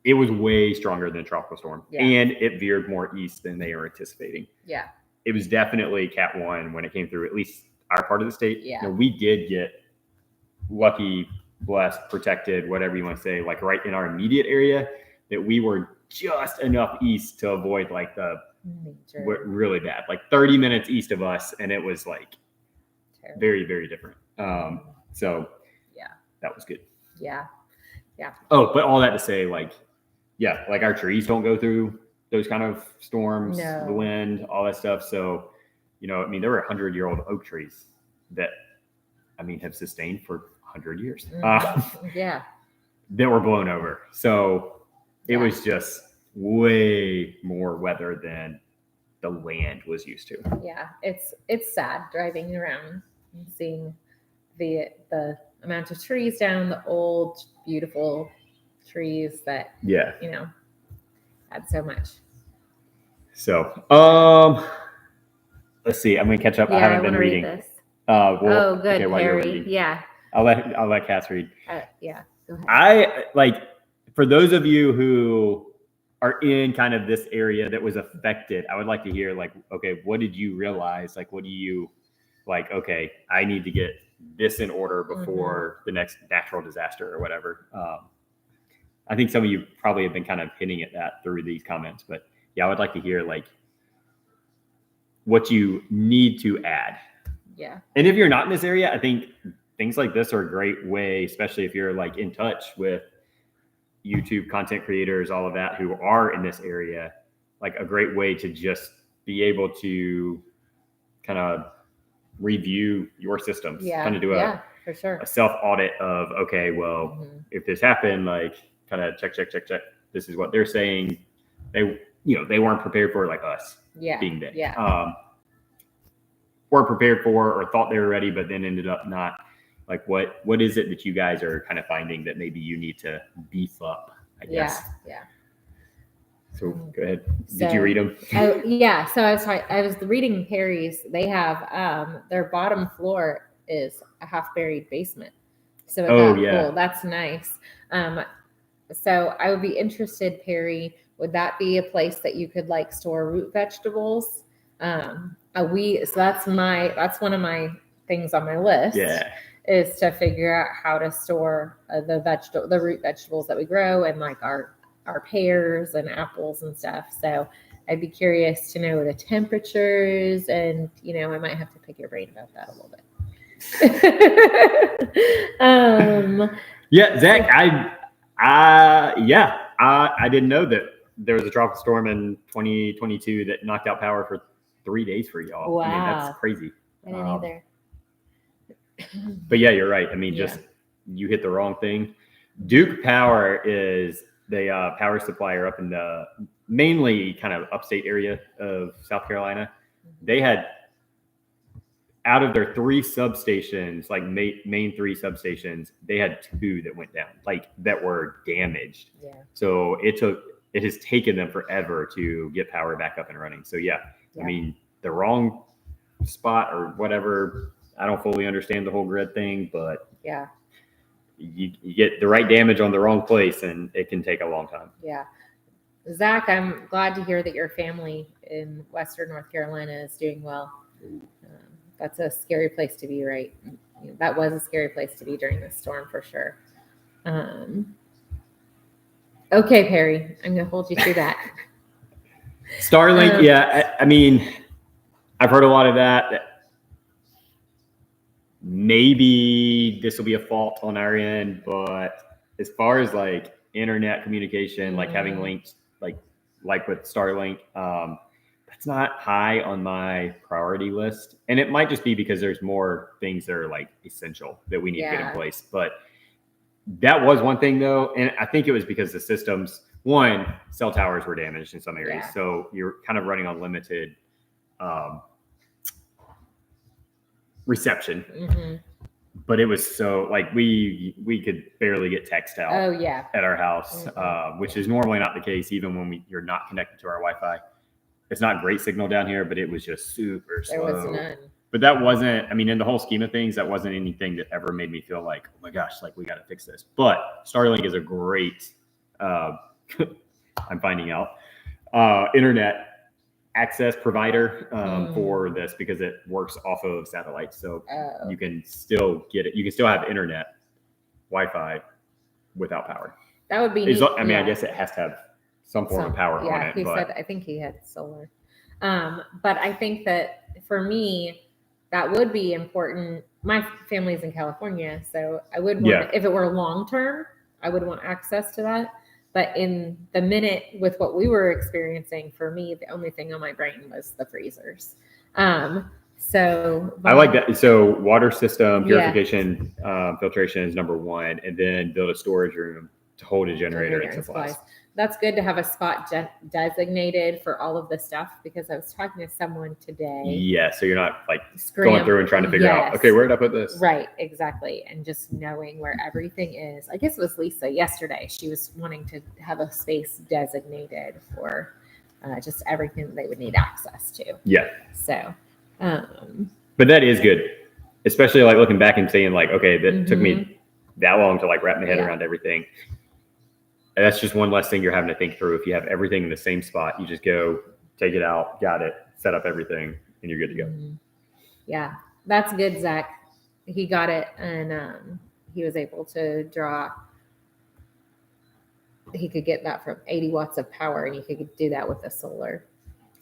It was way stronger than a tropical storm, and it veered more east than they were anticipating. Yeah. It was definitely Cat 1 when it came through, at least our part of the state. Yeah. You know, we did get lucky, blessed, protected, whatever you want to say, like right in our immediate area, that we were just enough east to avoid like the really bad, like 30 minutes east of us, and it was like very, very different. So yeah, that was good. Yeah. Oh, but all that to say, like, yeah, like our trees don't go through those kind of storms, the wind, all that stuff. So, you know, I mean, there were 100-year-old oak trees that, I mean, have sustained for 100 years. Yeah. That were blown over. So it was just way more weather than the land was used to. Yeah, it's sad driving around and seeing the amount of trees down, the old beautiful trees that you know had so much. So let's see. I'm gonna catch up. I haven't been reading. This. Well, good, okay, Harry. Yeah. I'll let Cass read. Yeah. Go ahead. I like, for those of you who are in kind of this area that was affected, I would like to hear, like, okay, what did you realize? Like, what do you like? Okay, I need to get this in order before the next natural disaster or whatever. I think some of you probably have been kind of hinting at that through these comments, but yeah, I would like to hear like what you need to add. Yeah. And if you're not in this area, I think things like this are a great way, especially if you're like in touch with YouTube content creators, all of that, who are in this area, like a great way to just be able to kind of review your systems, kind of do for sure. a self audit of, okay, well, if this happened, like kind of check. This is what they're saying. They weren't prepared for it like us being big. Yeah. Weren't prepared for or thought they were ready, but then ended up not. Like what is it that you guys are kind of finding that maybe you need to beef up, I guess? Yeah. So go ahead. Did you read them? Yeah. So I was reading Perry's. They have their bottom floor is a half buried basement. So cool. That's nice. So I would be interested, Perry, would that be a place that you could like store root vegetables? So that's one of my things on my list. Yeah. Is to figure out how to store the root vegetables that we grow, and like our pears and apples and stuff. So I'd be curious to know the temperatures, and I might have to pick your brain about that a little bit. Yeah, Zach, I didn't know that there was a tropical storm in 2022 that knocked out power for 3 days for y'all. Wow. I mean, that's crazy. I didn't either. But yeah, you're right. I mean, just you hit the wrong thing. Duke Power is the power supplier up in the mainly kind of upstate area of South Carolina. They had, out of their 3 substations, like main 3 substations, they had 2 that went down, like that were damaged. Yeah. So it has taken them forever to get power back up and running. So I mean, the wrong spot or whatever. I don't fully understand the whole grid thing, but you get the right damage on the wrong place, and it can take a long time. Yeah. Zach, I'm glad to hear that your family in Western North Carolina is doing well. That's a scary place to be, right? That was a scary place to be during this storm for sure. Okay, Perry, I'm going to hold you through that. Starlink, I mean, I've heard a lot of that. Maybe this will be a fault on our end, but as far as like internet communication, like having links, like with Starlink, that's not high on my priority list. And it might just be because there's more things that are like essential that we need to get in place. But That was one thing though, and I think it was because the systems, one, cell towers were damaged in some areas, so you're kind of running on limited reception. Mm-hmm. But it was so like we could barely get text out. Oh yeah. At our house, which is normally not the case, even when you're not connected to our Wi-Fi. It's not great signal down here, but it was just super slow. There was none. But that wasn't, I mean, in the whole scheme of things, that wasn't anything that ever made me feel like, oh my gosh, like we got to fix this. But Starlink is a great, I'm finding out, internet access provider for this because it works off of satellite. So you can still get it. You can still have internet, Wi-Fi without power. That would be neat. I mean, I guess it has to have some form of power on it. He said, I think he had solar. But I think that for me, that would be important. My family's in California, so I would want, if it were long term, I would want access to that. But in the minute with what we were experiencing, for me, the only thing on my brain was the freezers. So I like that. So water system purification, filtration is number one, and then build a storage room to hold a generator and supplies. That's good to have a spot designated for all of this stuff, because I was talking to someone today. Yeah, so you're not like going through and trying to figure out, okay, where did I put this? Right, exactly. And just knowing where everything is. I guess it was Lisa yesterday. She was wanting to have a space designated for just everything that they would need access to. Yeah. So. But that is good, especially like looking back and saying like, okay, that took me that long to like wrap my head around everything. And that's just one less thing you're having to think through. If you have everything in the same spot, you just go take it out, got it, set up everything, and you're good to go. Yeah, that's good, Zach. He got it, and he was able to draw. He could get that from 80 watts of power, and he could do that with the solar.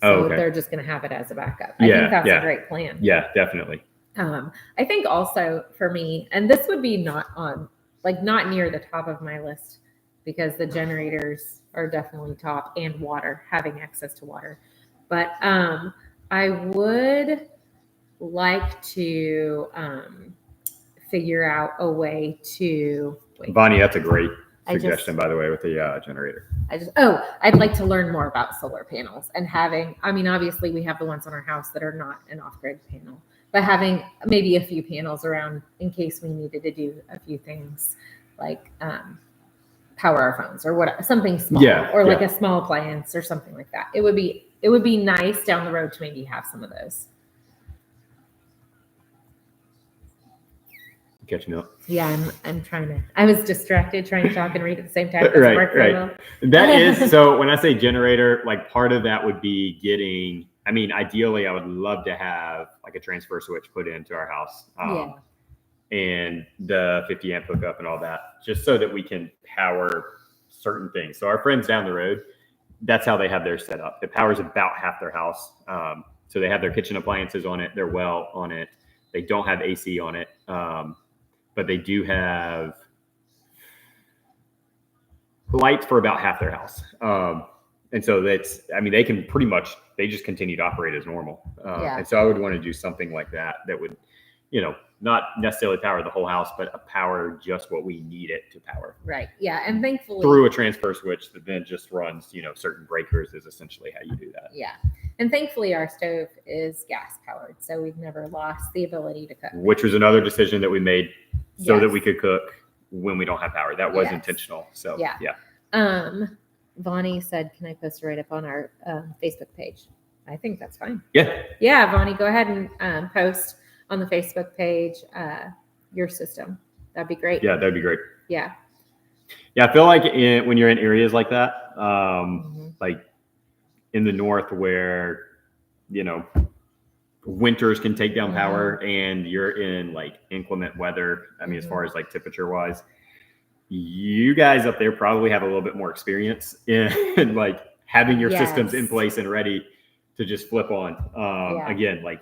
So they're just going to have it as a backup. I think that's a great plan. Yeah, definitely. I think also for me, and this would be not near the top of my list, because the generators are definitely top, and water, having access to water. But I would like to figure out a way to. Bonnie, that's a great suggestion, by the way, with the generator. I'd like to learn more about solar panels and having, I mean, obviously we have the ones on our house that are not an off-grid panel, but having maybe a few panels around in case we needed to do a few things like power our phones or whatever, something small, or like a small appliance or something like that. It would be nice down the road to maybe have some of those. Catching up. Yeah, I was distracted trying to talk and read at the same time. Right. That is, so when I say generator, like part of that would be getting, I mean, ideally I would love to have like a transfer switch put into our house. And the 50 amp hookup and all that, just so that we can power certain things. So our friends down the road, that's how they have theirs set up. It powers about half their house. So they have their kitchen appliances on it, their well on it. They don't have AC on it. But they do have lights for about half their house. And so they can pretty much, they just continue to operate as normal. And so I would want to do something like that would, not necessarily power the whole house, but power just what we need it to power. Right. Yeah. And thankfully through a transfer switch that then just runs, certain breakers is essentially how you do that. Yeah. And thankfully our stove is gas powered. So we've never lost the ability to cook. Which was another decision that we made so that we could cook when we don't have power. That was intentional. So yeah. Vonnie said, can I post it right up on our Facebook page? I think that's fine. Yeah. Yeah. Vonnie, go ahead and post on the Facebook page, your system. That'd be great. Yeah, that'd be great. Yeah. Yeah, I feel like when you're in areas like that, like in the north where, winters can take down power and you're in like inclement weather. I mean, as far as like temperature wise, you guys up there probably have a little bit more experience in like having your systems in place and ready to just flip on. Again, like,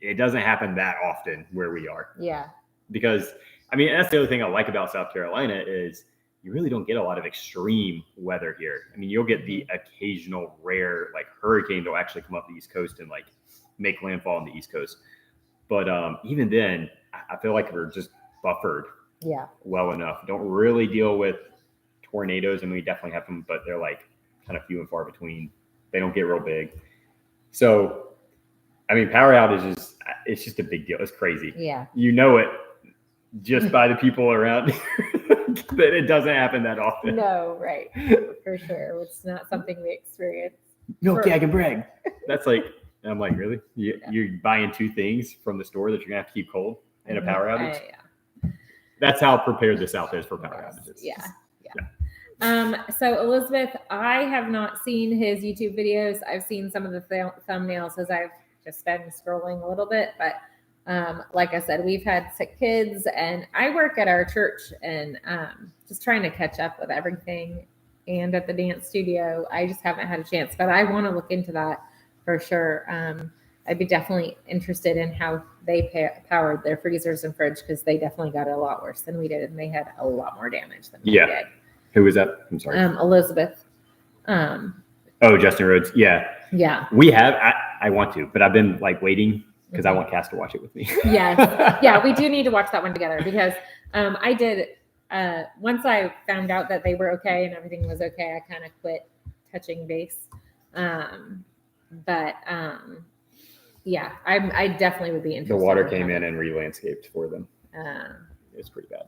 it doesn't happen that often where we are. Yeah. Because, I mean, that's the other thing I like about South Carolina is you really don't get a lot of extreme weather here. I mean, you'll get the occasional rare, like, hurricane that'll actually come up the East Coast and, like, make landfall on the East Coast. But even then, I feel like we're just buffered well enough. Don't really deal with tornadoes, and we definitely have them, but they're like kind of few and far between. They don't get real big. So, I mean, power outage it's just a big deal. It's crazy. Yeah. You know it just by the people around that it doesn't happen that often. No, right. For sure. It's not something we experience. No, gag and brag. That's like, I'm like, really? You're buying 2 things from the store that you're going to have to keep cold in a power outage? Yeah. That's how prepared the South is for power outages. Yeah. So Elizabeth, I have not seen his YouTube videos. I've seen some of the thumbnails as I've just been scrolling a little bit, but like I said, we've had sick kids, and I work at our church, and just trying to catch up with everything. And at the dance studio, I just haven't had a chance, but I want to look into that for sure. I'd be definitely interested in how they powered their freezers and fridge, because they definitely got it a lot worse than we did, and they had a lot more damage than we did. Who was that? I'm sorry. Elizabeth. Justin Rhodes. Yeah. Yeah. We have. I want to, but I've been like waiting because I want Cass to watch it with me. Yes. Yeah, we do need to watch that one together, because I did. Once I found out that they were okay and everything was okay, I kind of quit touching base. Yeah, I definitely would be interested. The water came in and re-landscaped for them. It was pretty bad.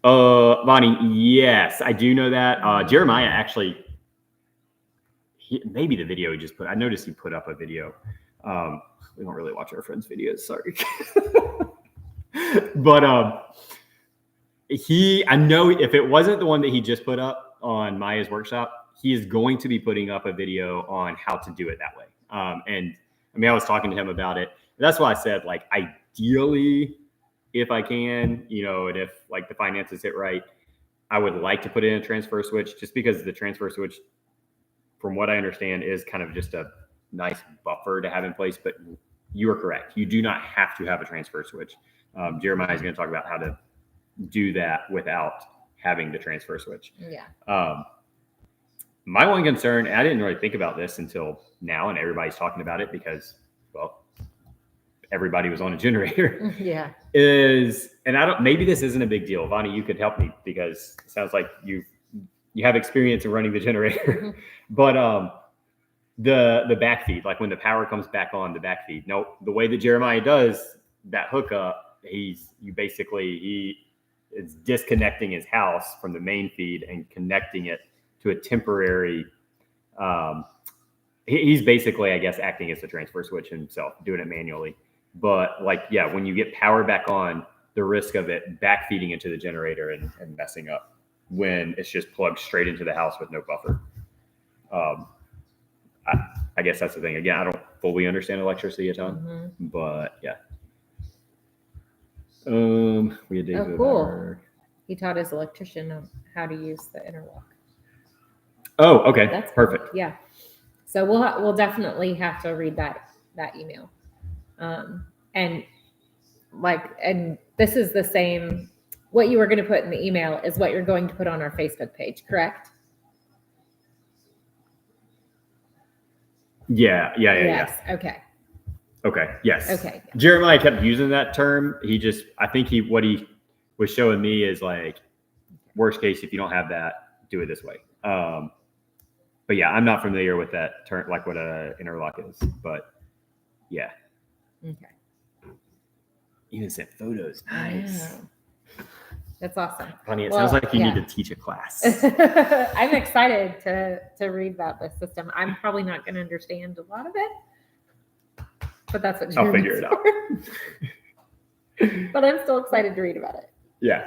Bonnie, yes, I do know that. Jeremiah actually, maybe the video he just put. I noticed he put up a video. We don't really watch our friends' videos, sorry. But I know if it wasn't the one that he just put up on Maya's workshop, he is going to be putting up a video on how to do it that way. And I mean, I was talking to him about it. That's why I said, like, ideally, if I can, and if like the finances hit right, I would like to put in a transfer switch, just because the transfer switch, from what I understand, is kind of just a nice buffer to have in place. But you are correct. You do not have to have a transfer switch. Jeremiah is going to talk about how to do that without having the transfer switch. Yeah. My one concern, and I didn't really think about this until now, and everybody's talking about it because, well, everybody was on a generator. Yeah. Maybe this isn't a big deal. Vonnie, you could help me, because it sounds like you have experience in running the generator. But the backfeed, like when the power comes back on, the backfeed. No, the way that Jeremiah does that hookup, he is disconnecting his house from the main feed and connecting it to a temporary. He's basically, I guess, acting as the transfer switch himself, doing it manually. But like, yeah, when you get power back on, the risk of it backfeeding into the generator and messing up when it's just plugged straight into the house with no buffer. I guess that's the thing. Again, I don't fully understand electricity a ton, but yeah. We had David. Oh, cool. He taught his electrician how to use the interlock. Oh, okay. That's perfect. Yeah. So we'll definitely have to read that email. And this is the same, what you were going to put in the email is what you're going to put on our Facebook page, correct? Yeah. Yes. Okay. Yes. Okay. Jeremiah kept using that term. I think what he was showing me is like, worst case, if you don't have that, do it this way. But yeah, I'm not familiar with that term, like what a interlock is, but yeah. Okay. Even sent photos. Nice. Wow. That's awesome. Honey, sounds like you need to teach a class. I'm excited to read about this system. I'm probably not going to understand a lot of it, but that's what I'll figure it out. But I'm still excited to read about it. Yeah,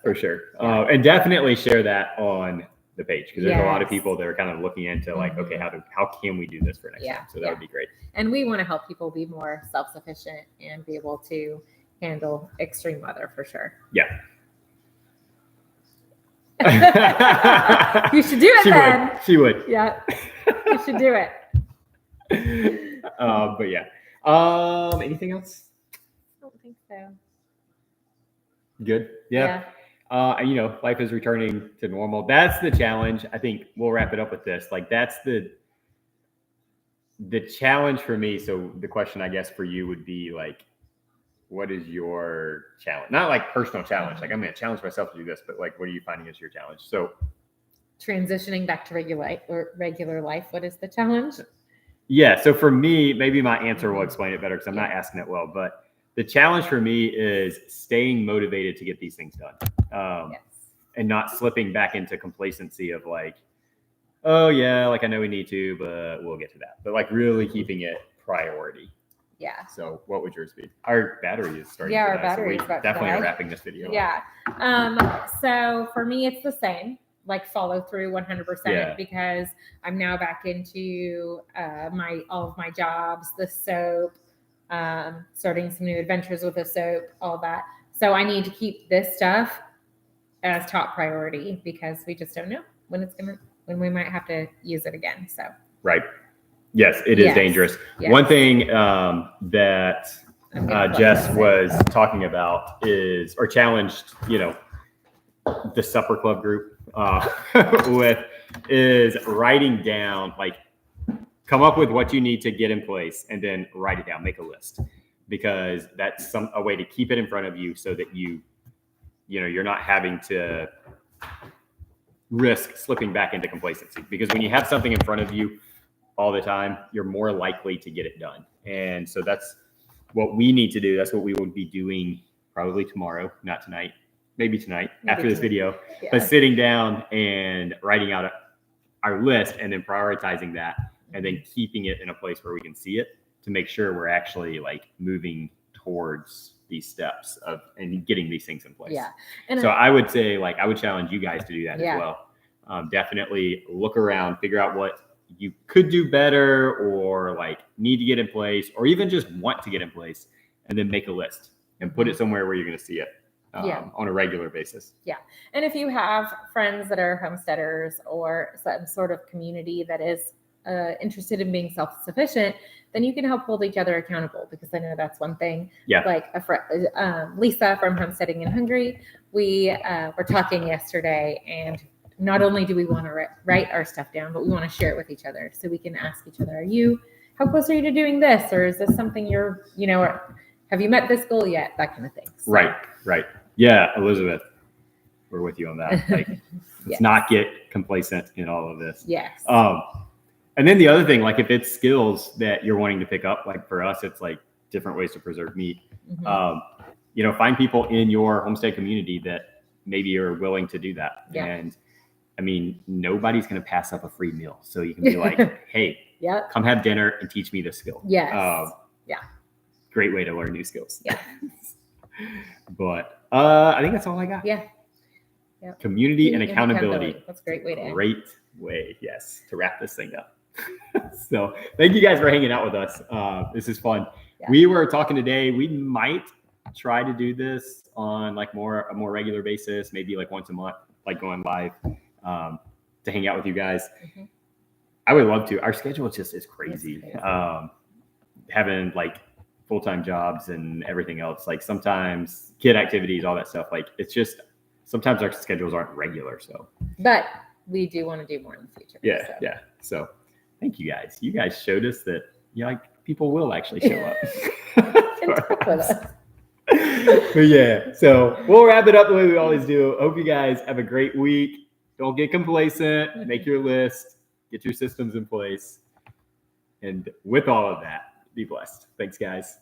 for sure. And definitely share that on the page, because there's a lot of people that are kind of looking into like, okay, how can we do this for next time? So that would be great. And we want to help people be more self-sufficient and be able to handle extreme weather for sure. Yeah. You should do it then. She would. Yeah. You should do it. But yeah. Anything else? I don't think so. Good. Yeah. Life is returning to normal. That's the challenge. I think we'll wrap it up with this. Like, that's the challenge for me. So the question, I guess, for you would be like, what is your challenge? Not like personal challenge. Like I'm going to challenge myself to do this, but like, what are you finding is your challenge? So transitioning back to regular life. What is the challenge? Yeah. So for me, maybe my answer will explain it better because I'm not asking it well, but the challenge for me is staying motivated to get these things done. And not slipping back into complacency of like, oh yeah, like I know we need to, but we'll get to that. But like really keeping it priority. Yeah. So what would yours be? Our battery is starting. Yeah, to our die, battery so is about definitely to die. are wrapping this video. Yeah. So for me, it's the same. Like follow through 100% because I'm now back into all of my jobs, the soap, starting some new adventures with the soap, all that. So I need to keep this stuff as top priority because we just don't know when we might have to use it again. So right. Yes, it is dangerous. Yes. One thing that Jess was talking about or challenged, the supper club group is writing down, like come up with what you need to get in place and then write it down, make a list, because that's a way to keep it in front of you so that you're not having to risk slipping back into complacency, because when you have something in front of you all the time, you're more likely to get it done. And so that's what we need to do. That's what we will be doing probably tomorrow, not tonight, maybe tonight after this video, but sitting down and writing out our list and then prioritizing that and then keeping it in a place where we can see it to make sure we're actually like moving towards these steps and getting these things in place. Yeah. And so I would say, like, I would challenge you guys to do that as well. Definitely look around, figure out what you could do better or like need to get in place or even just want to get in place, and then make a list and put it somewhere where you're going to see it on a regular basis. Yeah. And if you have friends that are homesteaders or some sort of community that is interested in being self-sufficient, then you can help hold each other accountable, because I know that's one thing. Yeah. Like Lisa from Homesteading in Hungary, we were talking yesterday, and not only do we want to write our stuff down, but we want to share it with each other so we can ask each other, how close are you to doing this? Or is this something or have you met this goal yet? That kind of thing. So. Right. Yeah. Elizabeth, we're with you on that. Like, let's not get complacent in all of this. Yes. And then the other thing, like if it's skills that you're wanting to pick up, like for us, it's like different ways to preserve meat. Mm-hmm. Find people in your homestead community that maybe are willing to do that. Yeah. And I mean, nobody's going to pass up a free meal. So you can be like, hey, come have dinner and teach me this skill. Yes. Great way to learn new skills. Yeah. But I think that's all I got. Yeah. Yep. Community and accountability. That's a great way to end. Great way, yes, to wrap this thing up. So thank you guys for hanging out with us. This is fun. Yeah. We were talking today, we might try to do this on like a more regular basis, maybe like once a month, like going live to hang out with you guys. Mm-hmm. I would love to. Our schedule just is crazy. Having like full-time jobs and everything else, like sometimes kid activities, all that stuff. Like it's just, sometimes our schedules aren't regular. So, but we do want to do more in the future. Yeah. So thank you guys. You guys showed us that people will actually show up. And talk with us. But yeah, so we'll wrap it up the way we always do. Hope you guys have a great week. Don't get complacent. Make your list. Get your systems in place. And with all of that, be blessed. Thanks, guys.